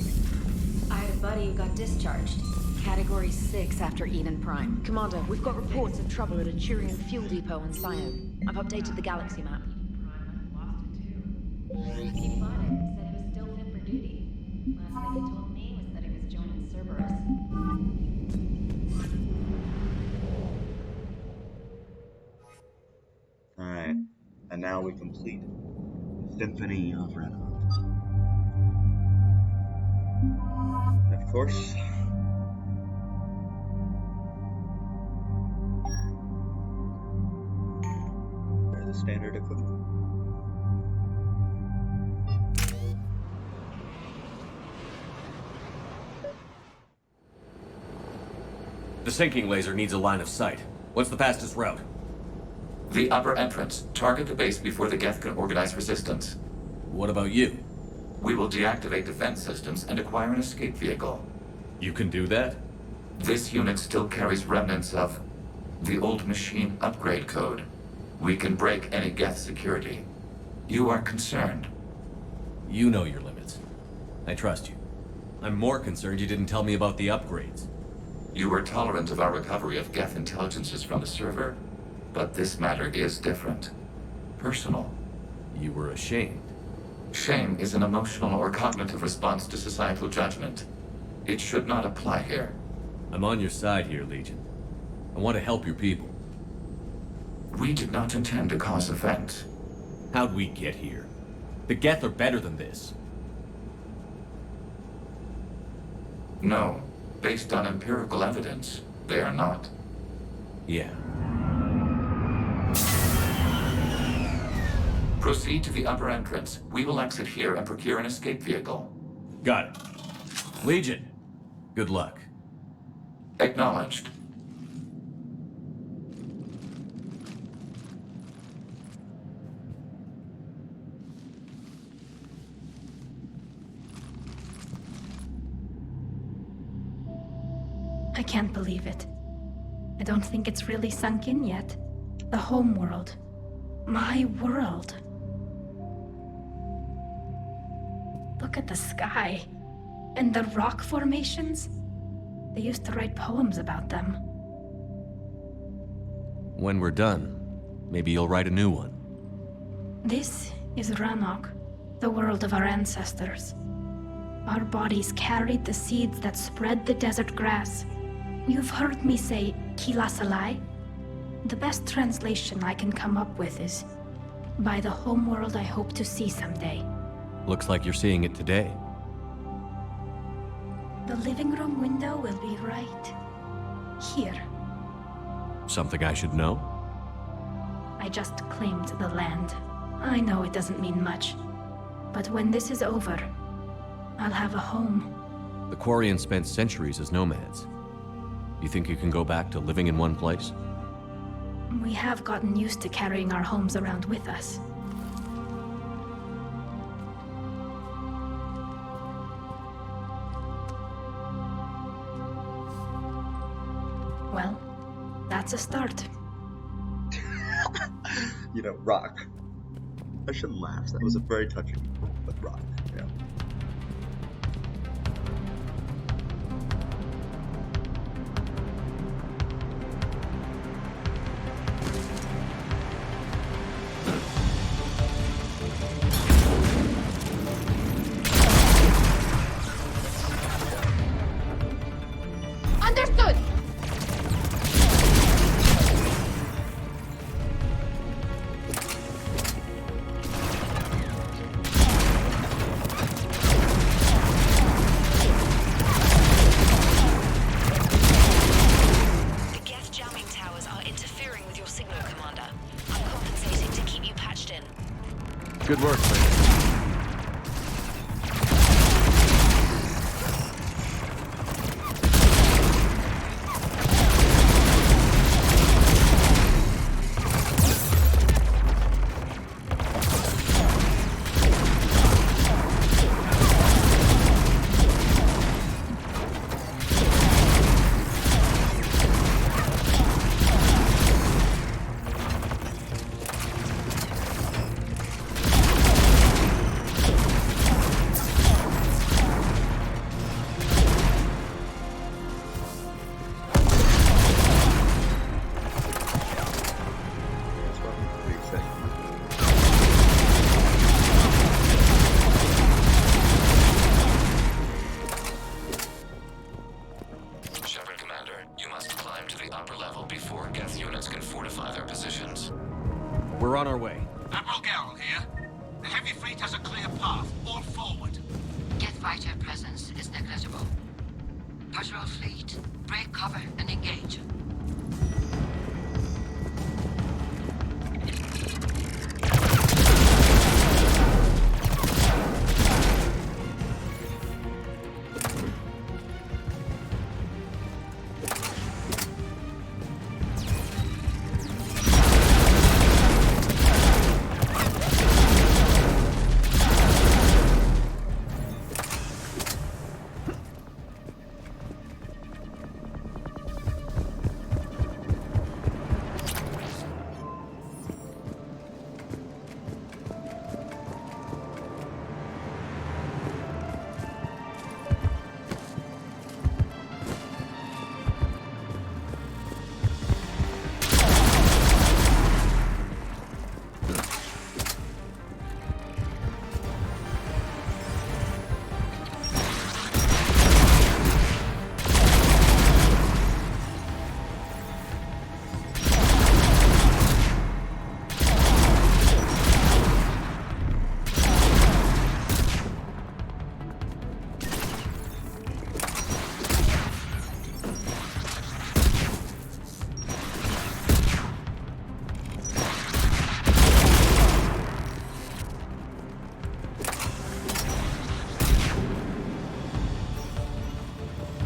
I had a buddy who got discharged. Category 6 after Eden Prime. Commander, we've got reports of trouble at a Turian fuel depot in Sion. I've updated the galaxy map. He said he was still fit for duty. Last thing he told me was that he was joining Cerberus. Alright. And now we complete Symphony of Rannoch. And of course, they're the standard equipment. The sinking laser needs a line of sight. What's the fastest route? The upper entrance. Target the base before the Geth can organize resistance. What about you? We will deactivate defense systems and acquire an escape vehicle. You can do that? This unit still carries remnants of the old machine upgrade code. We can break any Geth security. You are concerned. You know your limits. I trust you. I'm more concerned you didn't tell me about the upgrades. You were tolerant of our recovery of Geth intelligences from the server, but this matter is different. Personal. You were ashamed. Shame is an emotional or cognitive response to societal judgment. It should not apply here. I'm on your side here, Legion. I want to help your people. We did not intend to cause offense. How'd we get here? The Geth are better than this. No. Based on empirical evidence, they are not. Yeah. Proceed to the upper entrance. We will exit here and procure an escape vehicle. Got it. Legion, good luck. Acknowledged. I can't believe it. I don't think it's really sunk in yet. The home world. My world. Look at the sky. And the rock formations. They used to write poems about them. When we're done, maybe you'll write a new one. This is Rannoch, the world of our ancestors. Our bodies carried the seeds that spread the desert grass. You've heard me say Kilasalai? The best translation I can come up with is, by the homeworld I hope to see someday. Looks like you're seeing it today. The living room window will be right here. Something I should know? I just claimed the land. I know it doesn't mean much. But when this is over, I'll have a home. The Quarians spent centuries as nomads. You think you can go back to living in one place? We have gotten used to carrying our homes around with us. That's a start. You know, rock. I shouldn't laugh. That was a very touching quote, but rock, you know. Understood! The Geth jamming towers are interfering with your signal, Commander. I'm compensating to keep you patched in. Good work, man. That's what I'm pretty excited. Shepard Commander, you must climb to the upper level before Geth units can fortify their positions. We're on our way. Admiral Garrel here. The heavy fleet has a clear path. All forward. Geth fighter presence is negligible. Patrol fleet, break cover and engage.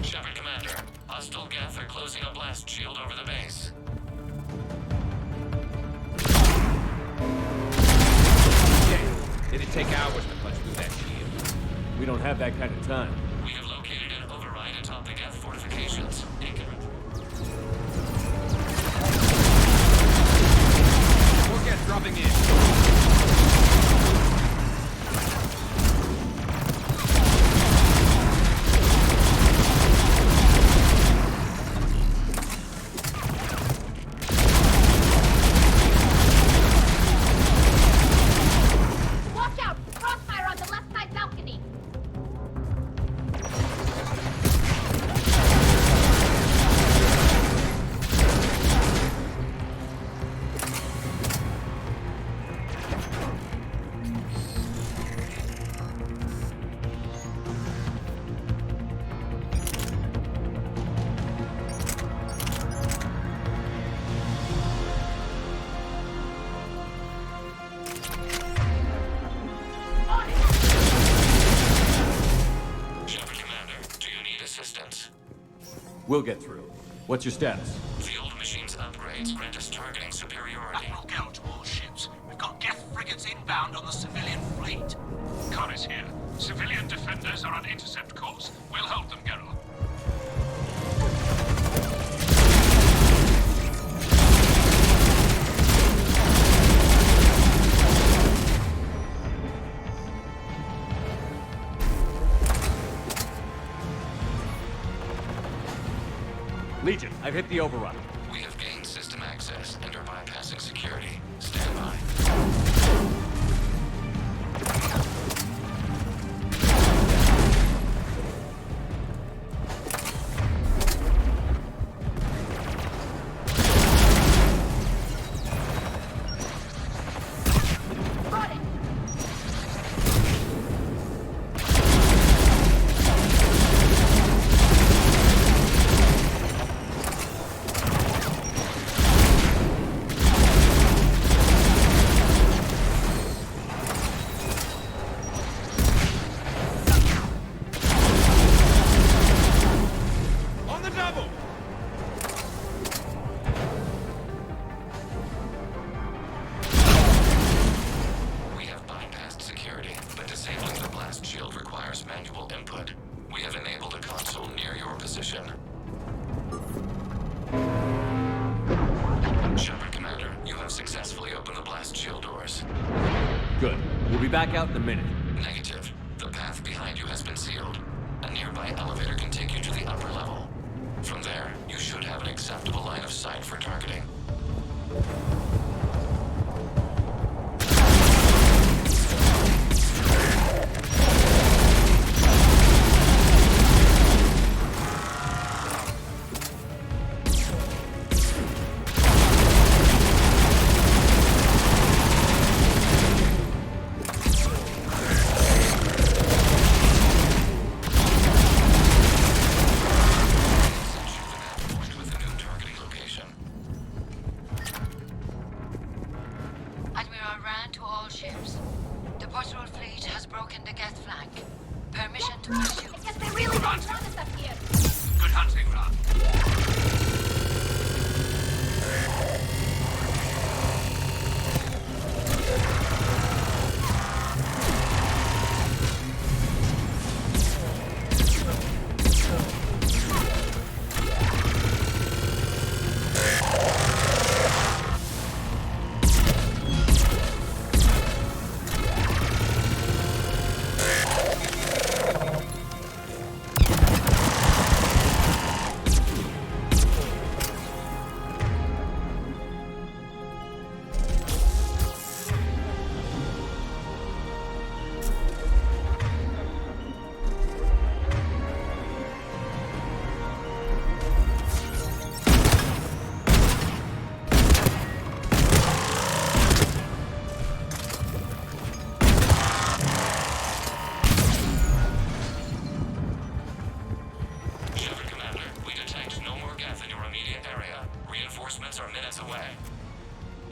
Shepard Commander, hostile Geth are closing a blast shield over the base. Damn, it'd take hours to punch through that shield. We don't have that kind of time. We have located an override atop the Geth fortifications. More Geth dropping in. Watch out! Crossfire on the left side balcony! Shepard Commander, do you need assistance? We'll get through. What's your status? The old machine's upgrades grant us targeting superiority. Admiral Garrel to all ships. We've got Geth frigates inbound on the civilian fleet. Connor's here. Civilian defenders are on intercept course. We'll hold them, Garrel. I've hit the override. We have gained system access and are bypassing security. Stand by. Good. We'll be back out in a minute. Negative. The path behind you has been sealed. A nearby elevator can take you to the upper level. From there, you should have an acceptable line of sight for targeting.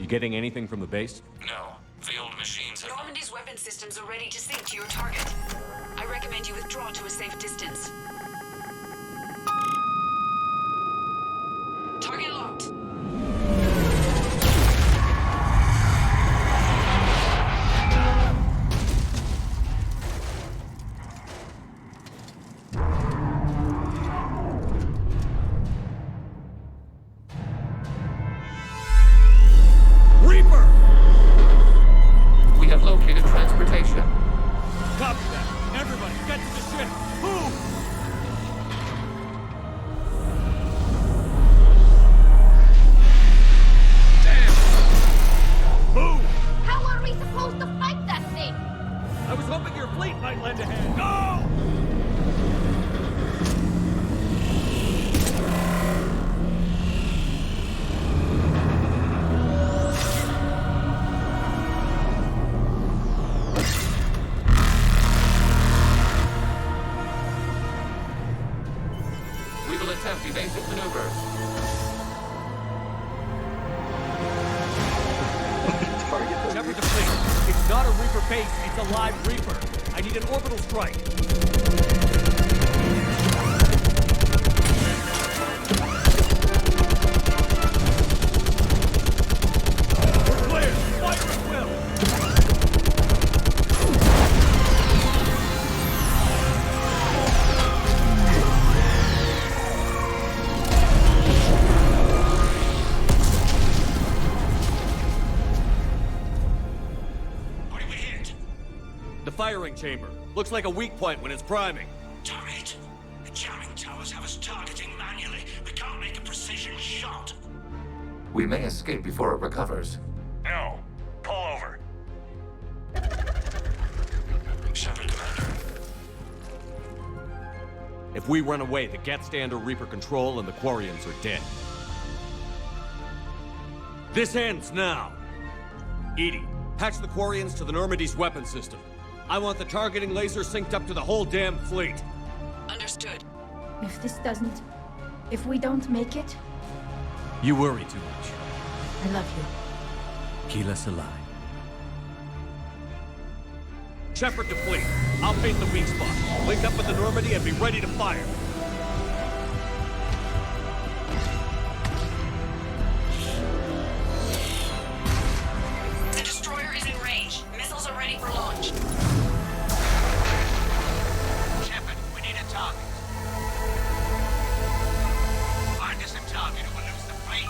Getting anything from the base? No. The old machines have... Normandy's weapon systems are ready to sync to your target. I recommend you withdraw to a safe distance. Target locked. Firing chamber. Looks like a weak point when it's priming. Turret! The jamming towers have us targeting manually. We can't make a precision We may escape before it recovers. No. Pull over. Shepard, Commander. If we run away, the Geth stay under Reaper control and the Quarians are dead. This ends now. Edie, patch the Quarians to the Normandy's weapon system. I want the targeting laser synced up to the whole damn fleet. Understood. If this doesn't... If we don't make it, You worry too much. I love you. Keep us alive. Shepard to fleet. I'll paint the weak spot. Link up with the Normandy and be ready to fire. The destroyer is in range. Missiles are ready for launch. Shepard, we need a target. Find us a target or we'll lose the fleet.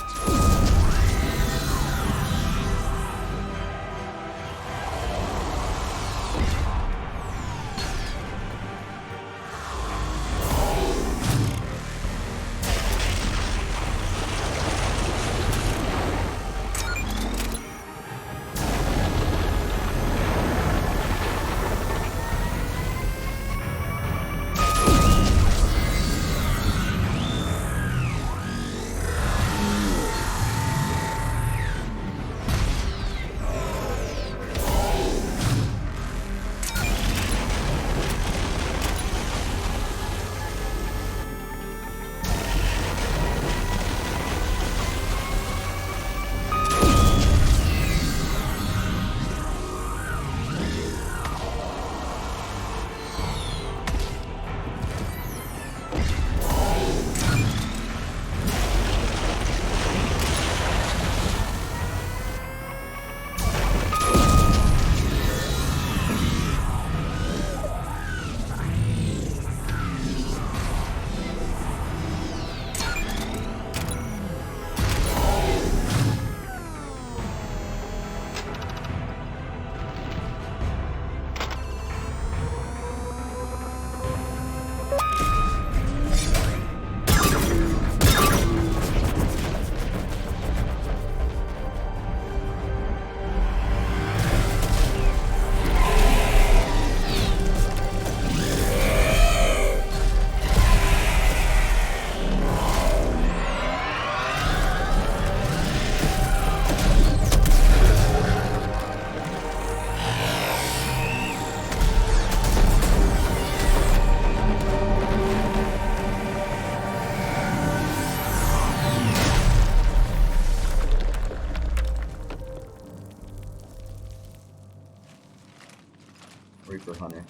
Reaper Hunter.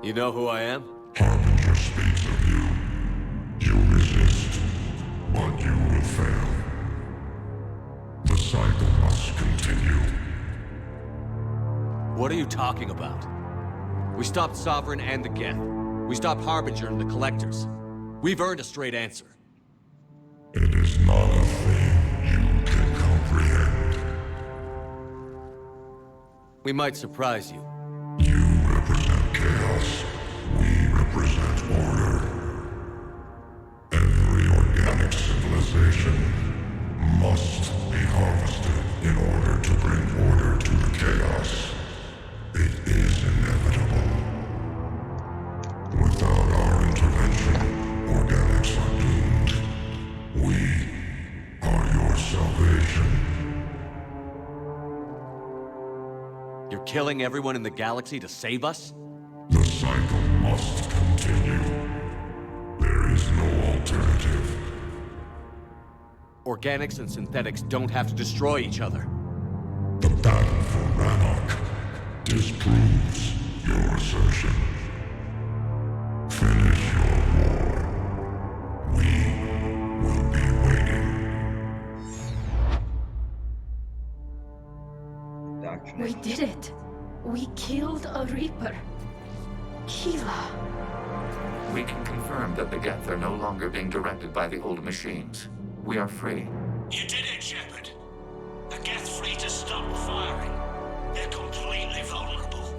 You know who I am? Harbinger speaks of you. You resist, but you will fail. The cycle must continue. What are you talking about? We stopped Sovereign and the Geth. We stopped Harbinger and the Collectors. We've earned a straight answer. It is not a thing you can comprehend. We might surprise you. You represent chaos. We represent order. Every organic civilization must be harvested in order to bring order to the chaos. It is inevitable. Without our intervention, organics are doomed. We are your salvation. You're killing everyone in the galaxy to save us? The cycle must continue. There is no alternative. Organics and synthetics don't have to destroy each other. The battle for Rannoch disproves your assertion. Finish your war. We will be waiting. We did it. We killed a Reaper. Kila. We can confirm that the Geth are no longer being directed by the old machines. We are free. You did it, Shepard. The Geth fleet has stopped firing. They're completely vulnerable.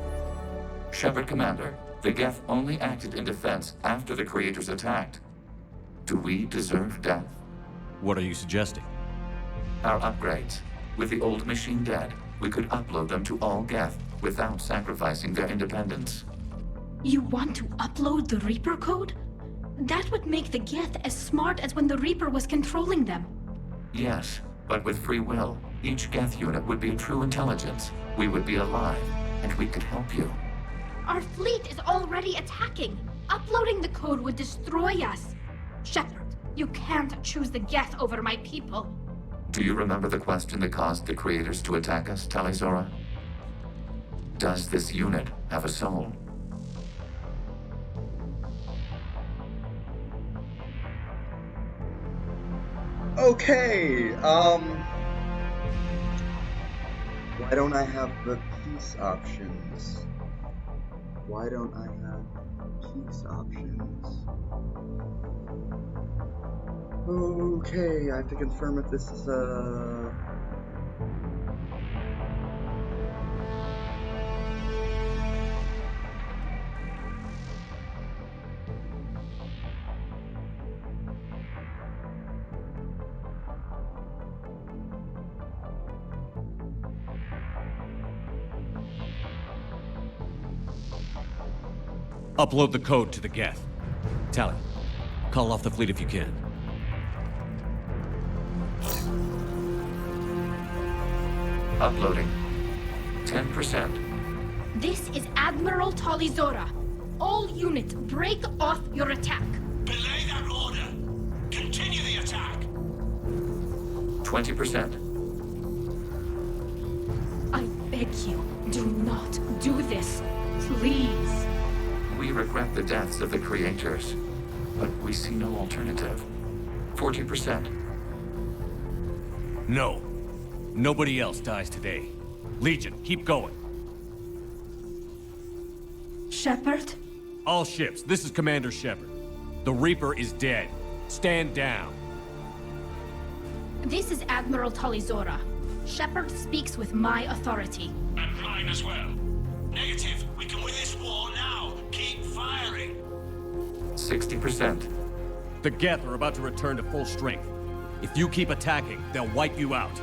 Shepard Commander, the Geth only acted in defense after the creators attacked. Do we deserve death? What are you suggesting? Our upgrades. With the old machine dead, we could upload them to all Geth without sacrificing their independence. You want to upload the Reaper code? That would make the Geth as smart as when the Reaper was controlling them. Yes, but with free will, each Geth unit would be true intelligence. We would be alive, and we could help you. Our fleet is already attacking. Uploading the code would destroy us. Shepard, you can't choose the Geth over my people. Do you remember the question that caused the creators to attack us, Tali? Does this unit have a soul? Okay, why don't I have the peace options? Why don't I have peace options? Okay, I have to confirm if this is Upload the code to the Geth. Tali, call off the fleet if you can. Uploading. 10%. This is Admiral Tali. All units, break off your attack. Belay that order. Continue the attack. 20%. I beg you, do not do this. Please. We regret the deaths of the creators, but we see no alternative. 40%. No. Nobody else dies today. Legion, keep going. Shepard? All ships, this is Commander Shepard. The Reaper is dead. Stand down. This is Admiral Tali. Shepard speaks with my authority. And mine as well. Negative. We can win this war now. Keep firing. 60%. The Geth are about to return to full strength. If you keep attacking, they'll wipe you out.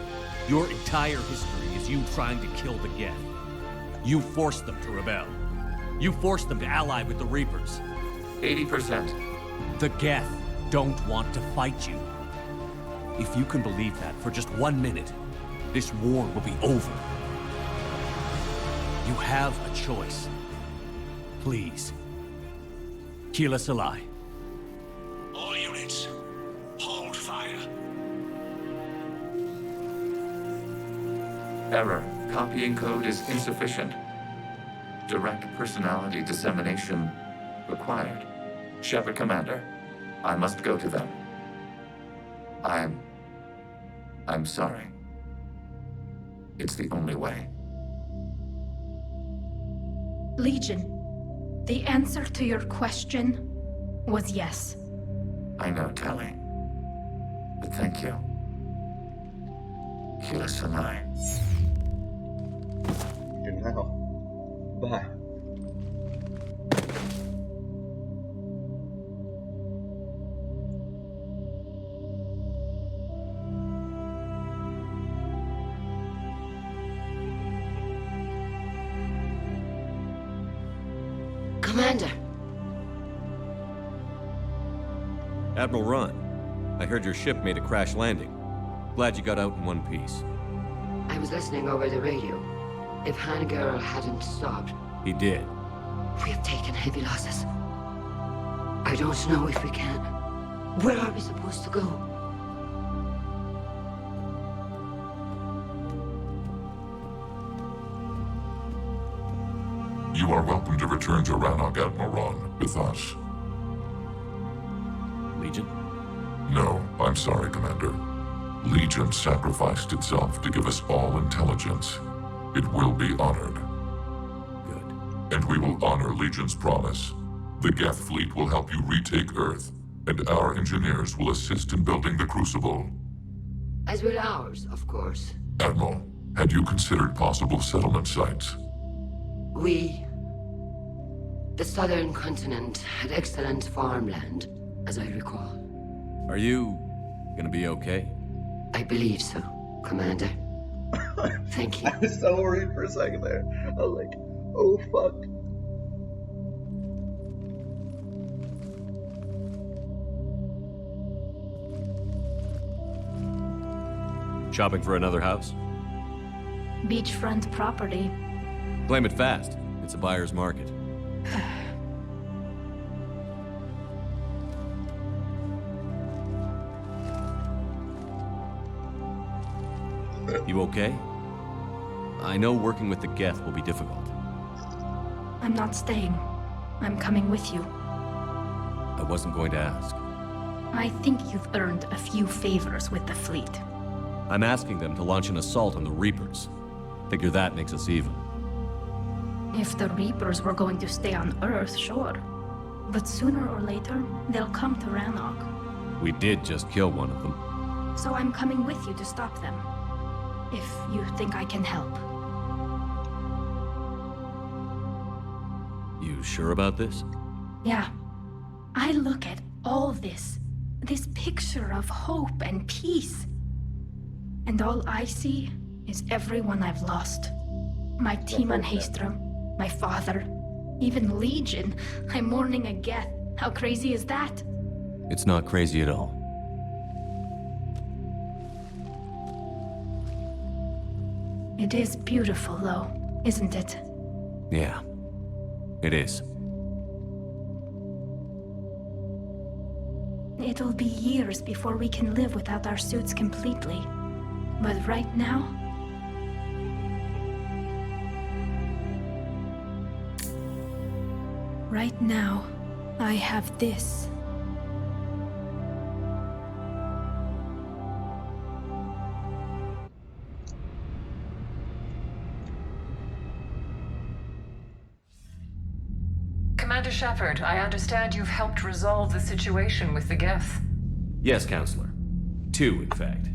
Your entire history is you trying to kill the Geth. You forced them to rebel. You forced them to ally with the Reapers. 80%. The Geth don't want to fight you. If you can believe that for just 1 minute, this war will be over. You have a choice. Please. Kila Salai. All units, hold fire. Error. Copying code is insufficient. Direct personality dissemination required. Shepard Commander, I must go to them. I'm sorry. It's the only way. Legion, the answer to your question was yes. I know, Tali. But thank you. Kila Salai. Good now. Bye. Commander. Admiral Ron, I heard your ship made a crash landing. Glad you got out in one piece. I was listening over the radio. If Hanagara hadn't stopped, He did. we have taken heavy losses. I don't know if we can. Where are we supposed to go? You are welcome to return to Rannoch, Admiral Ron, with us. Legion? No, I'm sorry, Commander. Legion sacrificed itself to give us all intelligence. It will be honored. Good. And we will honor Legion's promise. The Geth fleet will help you retake Earth, and our engineers will assist in building the Crucible. As will ours, of course. Admiral, had you considered possible settlement sites? We The southern continent had excellent farmland, as I recall. Are you gonna be okay? I believe so, Commander. Thank you. I was so worried for a second there. I was like, oh fuck. Shopping for another house? Beachfront property. Claim it fast. It's a buyer's market. You okay? I know working with the Geth will be difficult. I'm not staying. I'm coming with you. I wasn't going to ask. I think you've earned a few favors with the fleet. I'm asking them to launch an assault on the Reapers. Figure that makes us even. If the Reapers were going to stay on Earth, sure. But sooner or later, they'll come to Rannoch. We did just kill one of them. So I'm coming with you to stop them. If you think I can help. You sure about this? Yeah. I look at all this picture of hope and peace. And all I see is everyone I've lost. My team on Haestrom, my father, even Legion. I'm mourning a Geth. How crazy is that? It's not crazy at all. It is beautiful, though, isn't it? Yeah, it is. It'll be years before we can live without our suits completely. But right now... Right now, I have this. Commander Shepard, I understand you've helped resolve the situation with the Geth. Yes, Counselor. 2, in fact.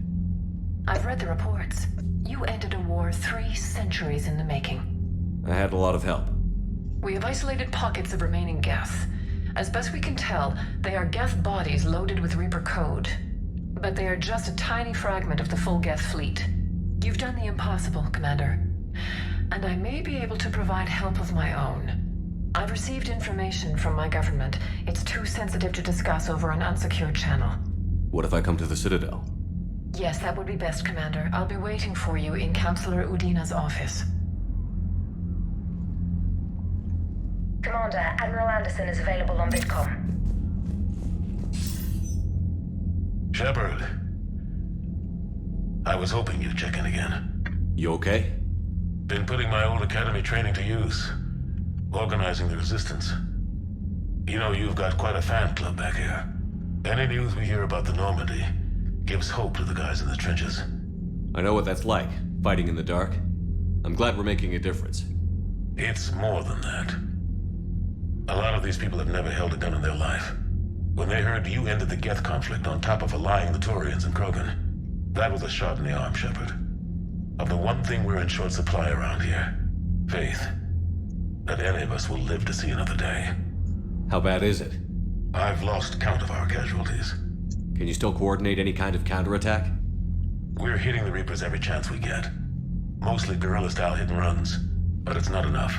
I've read the reports. You ended a war 3 centuries in the making. I had a lot of help. We have isolated pockets of remaining Geth. As best we can tell, they are Geth bodies loaded with Reaper code. But they are just a tiny fragment of the full Geth fleet. You've done the impossible, Commander. And I may be able to provide help of my own. I've received information from my government. It's too sensitive to discuss over an unsecured channel. What if I come to the Citadel? Yes, that would be best, Commander. I'll be waiting for you in Counselor Udina's office. Commander, Admiral Anderson is available on Vidcom. Shepard. I was hoping you'd check in again. You okay? Been putting my old academy training to use. Organizing the resistance. You know, you've got quite a fan club back here. Any news we hear about the Normandy gives hope to the guys in the trenches. I know what that's like, fighting in the dark. I'm glad we're making a difference. It's more than that. A lot of these people have never held a gun in their life. When they heard you ended the Geth conflict on top of allying the Turians and Krogan, that was a shot in the arm, Shepard. Of the one thing we're in short supply around here, faith. That any of us will live to see another day. How bad is it? I've lost count of our casualties. Can you still coordinate any kind of counterattack? We're hitting the Reapers every chance we get. Mostly guerrilla-style hit-and-runs, but it's not enough.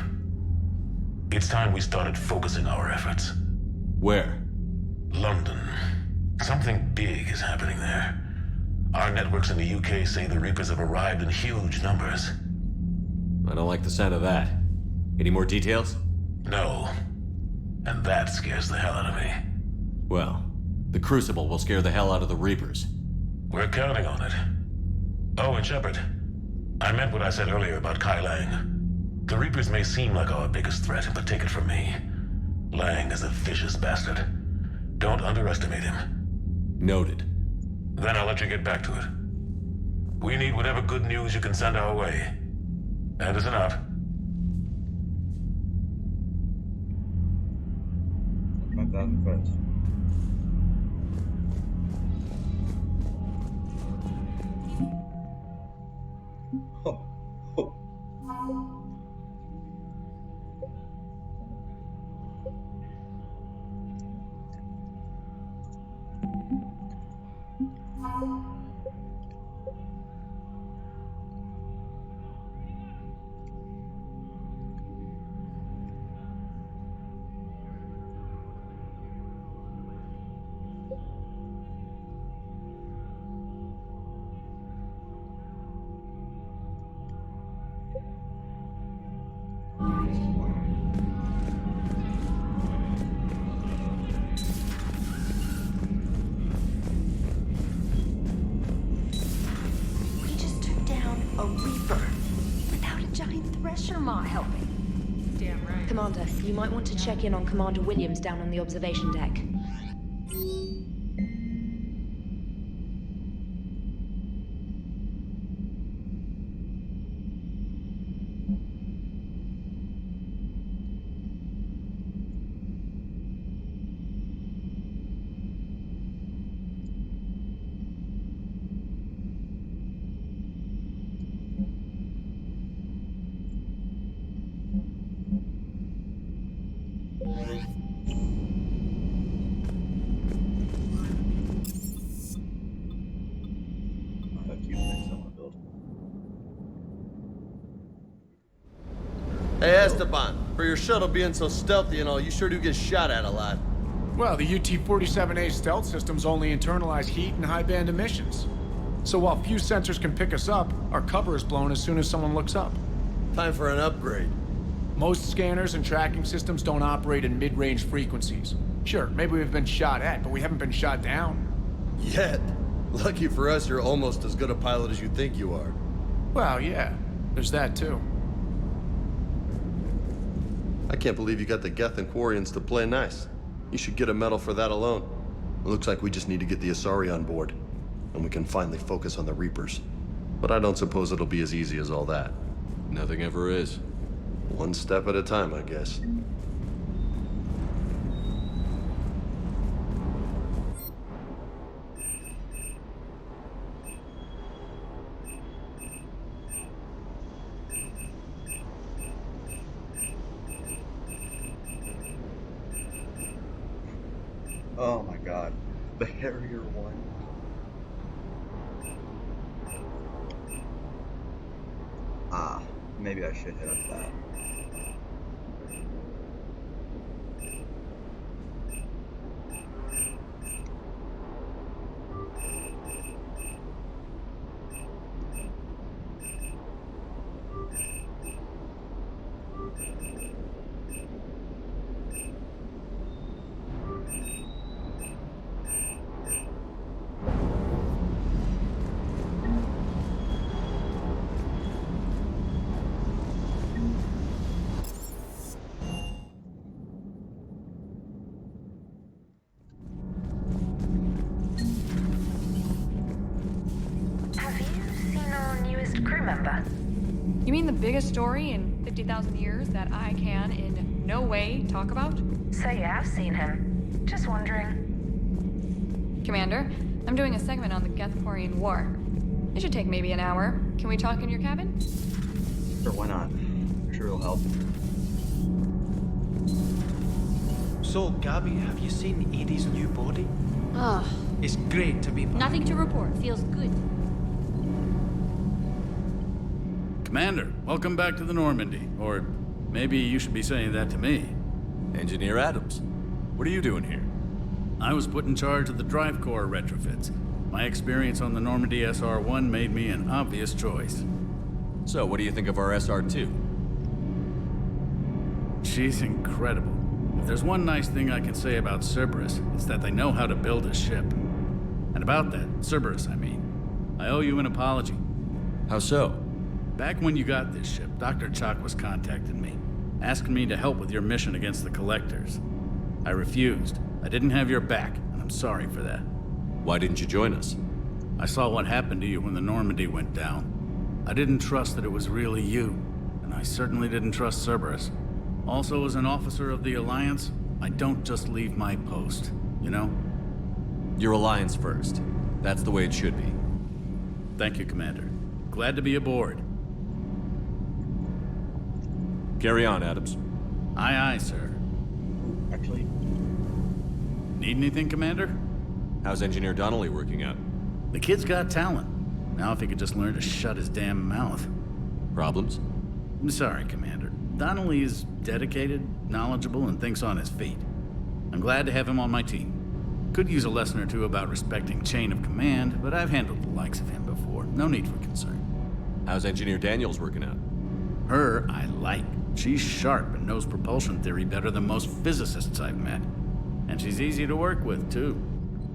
It's time we started focusing our efforts. Where? London. Something big is happening there. Our networks in the UK say the Reapers have arrived in huge numbers. I don't like the sound of that. Any more details? No. And that scares the hell out of me. Well, the Crucible will scare the hell out of the Reapers. We're counting on it. Oh, and Shepard, I meant what I said earlier about Kai Lang. The Reapers may seem like our biggest threat, but take it from me. Lang is a vicious bastard. Don't underestimate him. Noted. Then I'll let you get back to it. We need whatever good news you can send our way. Anderson out. 5,000 credits. or Ma helping? Damn right. Commander, you might want to check in on Commander Williams down on the observation deck. Hey Esteban, for your shuttle being so stealthy and all, you sure do get shot at a lot. Well, the UT-47A stealth systems only internalize heat and high-band emissions. So while few sensors can pick us up, our cover is blown as soon as someone looks up. Time for an upgrade. Most scanners and tracking systems don't operate in mid-range frequencies. Sure, maybe we've been shot at, but we haven't been shot down. Yet. Lucky for us, you're almost as good a pilot as you think you are. Well, yeah. There's that, too. I can't believe you got the Geth and Quarians to play nice. You should get a medal for that alone. It looks like we just need to get the Asari on board, and we can finally focus on the Reapers. But I don't suppose it'll be as easy as all that. Nothing ever is. One step at a time, I guess. Oh my god. The Harrier one. Ah, maybe I should hit up that. You mean the biggest story in 50,000 years that I can in no way talk about? So you have seen him. Just wondering. Commander, I'm doing a segment on the Geth-Quarian War. It should take maybe an hour. Can we talk in your cabin? Sure, why not? I'm sure it'll help. So, Gabby, have you seen Edie's new body? Ugh. It's great to be back. Nothing to report. Feels good. Commander, welcome back to the Normandy. Or maybe you should be saying that to me. Engineer Adams, what are you doing here? I was put in charge of the drive core retrofits. My experience on the Normandy SR-1 made me an obvious choice. So, what do you think of our SR-2? She's incredible. If there's one nice thing I can say about Cerberus, it's that they know how to build a ship. And about that, Cerberus, I mean, I owe you an apology. How so? Back when you got this ship, Dr. Chalk was contacting me, asking me to help with your mission against the Collectors. I refused. I didn't have your back, and I'm sorry for that. Why didn't you join us? I saw what happened to you when the Normandy went down. I didn't trust that it was really you, and I certainly didn't trust Cerberus. Also, as an officer of the Alliance, I don't just leave my post, you know? Your Alliance first. That's the way it should be. Thank you, Commander. Glad to be aboard. Carry on, Adams. Aye, aye, sir. Actually... Need anything, Commander? How's Engineer Donnelly working out? The kid's got talent. Now if he could just learn to shut his damn mouth. Problems? I'm sorry, Commander. Donnelly is dedicated, knowledgeable, and thinks on his feet. I'm glad to have him on my team. Could use a lesson or two about respecting chain of command, but I've handled the likes of him before. No need for concern. How's Engineer Daniels working out? Her, I like. She's sharp and knows propulsion theory better than most physicists I've met. And she's easy to work with, too.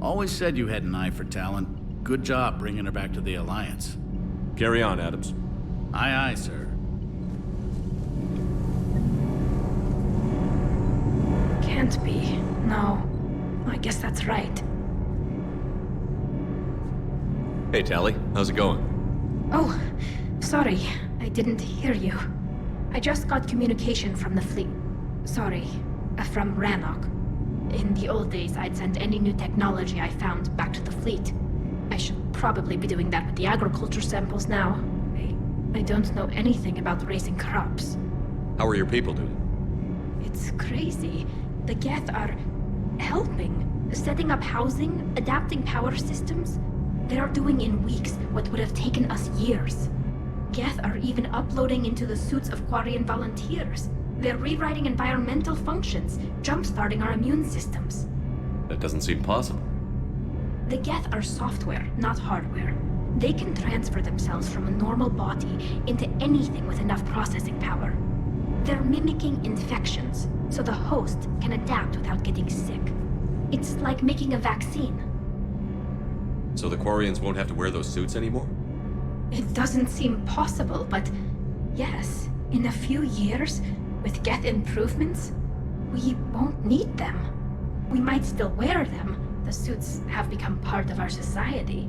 Always said you had an eye for talent. Good job bringing her back to the Alliance. Carry on, Adams. Aye, aye, sir. can't be. No. I guess that's right. Hey, Tali. How's it going? Oh, sorry. I didn't hear you. I just got communication from the fleet. Sorry, from Rannoch. In the old days, I'd send any new technology I found back to the fleet. I should probably be doing that with the agriculture samples now. I don't know anything about raising crops. How are your people doing? It's crazy. The Geth are helping. Setting up housing, adapting power systems. They are doing in weeks what would have taken us years. Geth are even uploading into the suits of Quarian volunteers. They're rewriting environmental functions, jump-starting our immune systems. That doesn't seem possible. The Geth are software, not hardware. They can transfer themselves from a normal body into anything with enough processing power. They're mimicking infections, so the host can adapt without getting sick. It's like making a vaccine. So the Quarians won't have to wear those suits anymore? It doesn't seem possible, but yes, in a few years, with Geth improvements, we won't need them. We might still wear them. The suits have become part of our society.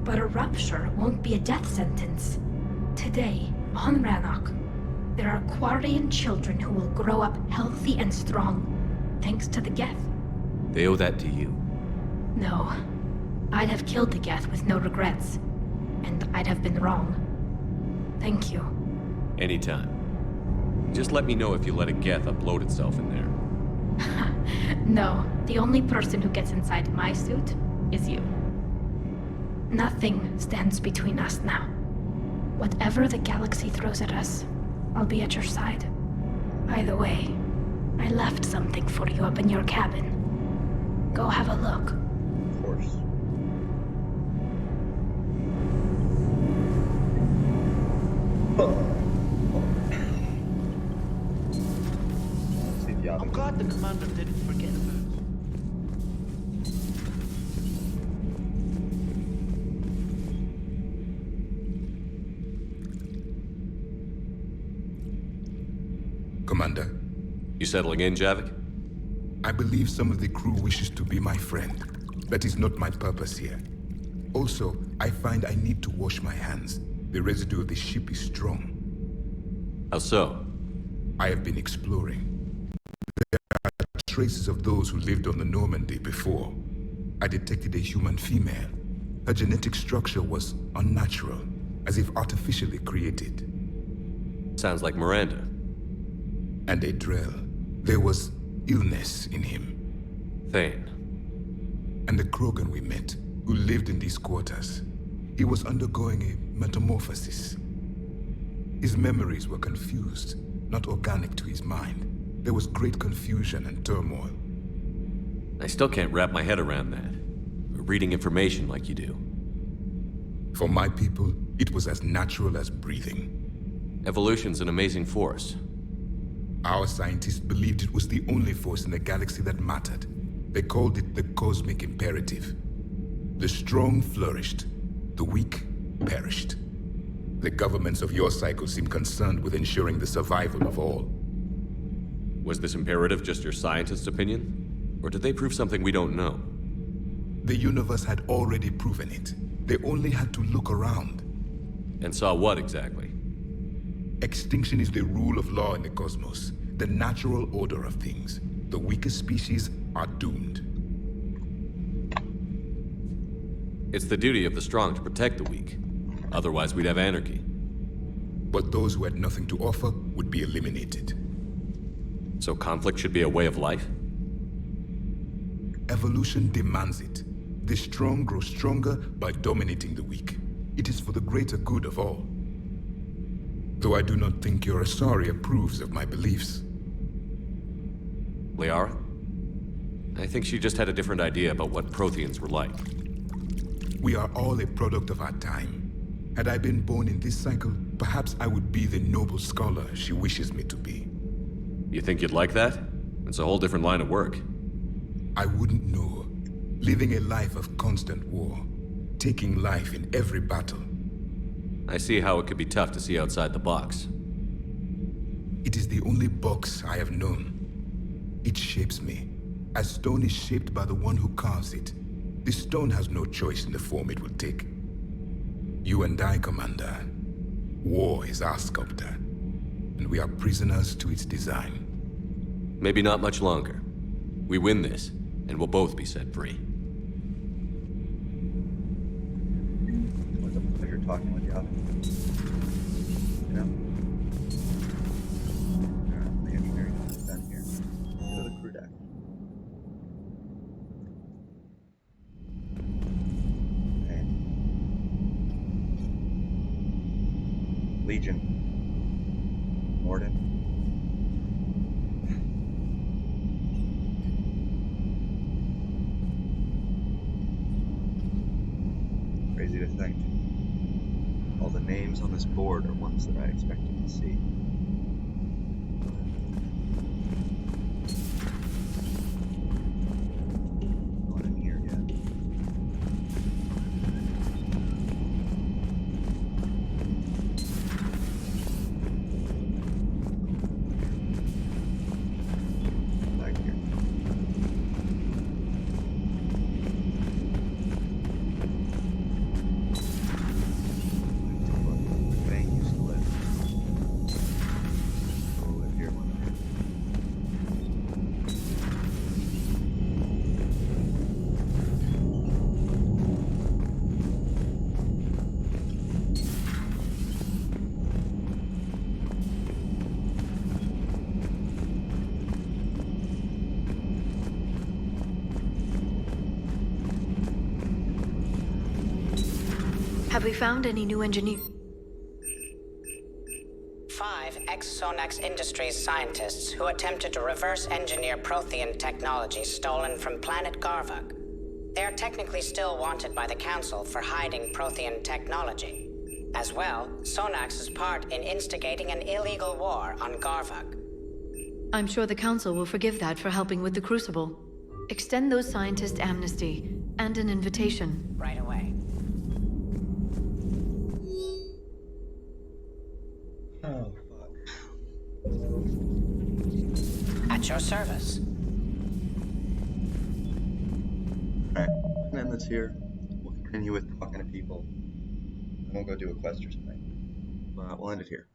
But a rupture won't be a death sentence. Today, on Rannoch, there are Quarian children who will grow up healthy and strong, thanks to the Geth. They owe that to you. No. I'd have killed the Geth with no regrets. And I'd have been wrong. Thank you. Anytime. Just let me know if you let a Geth upload itself in there. No, the only person who gets inside my suit is you. Nothing stands between us now. Whatever the galaxy throws at us, I'll be at your side. By the way, I left something for you up in your cabin. Go have a look. Of course. I'm glad the commander didn't forget about it. Commander. You settling in, Javik? I believe some of the crew wishes to be my friend. That is not my purpose here. Also, I find I need to wash my hands. The residue of the ship is strong. How so? I have been exploring. There are traces of those who lived on the Normandy before. I detected a human female. Her genetic structure was unnatural, as if artificially created. Sounds like Miranda. And a Drell. There was illness in him. Thane. And the Krogan we met, who lived in these quarters. He was undergoing a metamorphosis. His memories were confused, not organic to his mind. There was great confusion and turmoil. I still can't wrap my head around that. Reading information like you do. For my people, it was as natural as breathing. Evolution's an amazing force. Our scientists believed it was the only force in the galaxy that mattered. They called it the cosmic imperative. The strong flourished, the weak perished. The governments of your cycle seem concerned with ensuring the survival of all. Was this imperative just your scientist's opinion? Or did they prove something we don't know? The universe had already proven it. They only had to look around. And saw what exactly? Extinction is the rule of law in the cosmos, the natural order of things. The weakest species are doomed. It's the duty of the strong to protect the weak. Otherwise, we'd have anarchy. But those who had nothing to offer would be eliminated. So conflict should be a way of life? Evolution demands it. The strong grow stronger by dominating the weak. It is for the greater good of all. Though I do not think your Asari approves of my beliefs. Liara? I think she just had a different idea about what Protheans were like. We are all a product of our time. Had I been born in this cycle, perhaps I would be the noble scholar she wishes me to be. You think you'd like that? It's a whole different line of work. I wouldn't know. Living a life of constant war. Taking life in every battle. I see how it could be tough to see outside the box. It is the only box I have known. It It shapes me. As stone is shaped by the one who carves it, this stone has no choice in the form it will take. You and I, Commander. War is our sculptor, and we are prisoners to its design. Maybe not much longer. We win this, and we'll both be set free. It was a pleasure talking with you, Alvin. You know? Alright, the engineering is done here. Go to the crew deck. Okay. Legion. Morden. Crazy to think. All the names on this board are ones that I expected to see. Not in here yet. Back here. Bang used to live. I'll live here one day. Have we found any new engineer? 5 ex-Sonax Industries scientists who attempted to reverse engineer Prothean technology stolen from planet Garvuk. They are technically still wanted by the Council for hiding Prothean technology. As well, Sonax's part in instigating an illegal war on Garvuk. I'm sure the Council will forgive that for helping with the Crucible. Extend those scientists amnesty and an invitation. Right away. Oh, fuck. At your service. Alright, we can end this here. We'll continue with talking to people. And we'll go do a quest or something. But we'll end it here.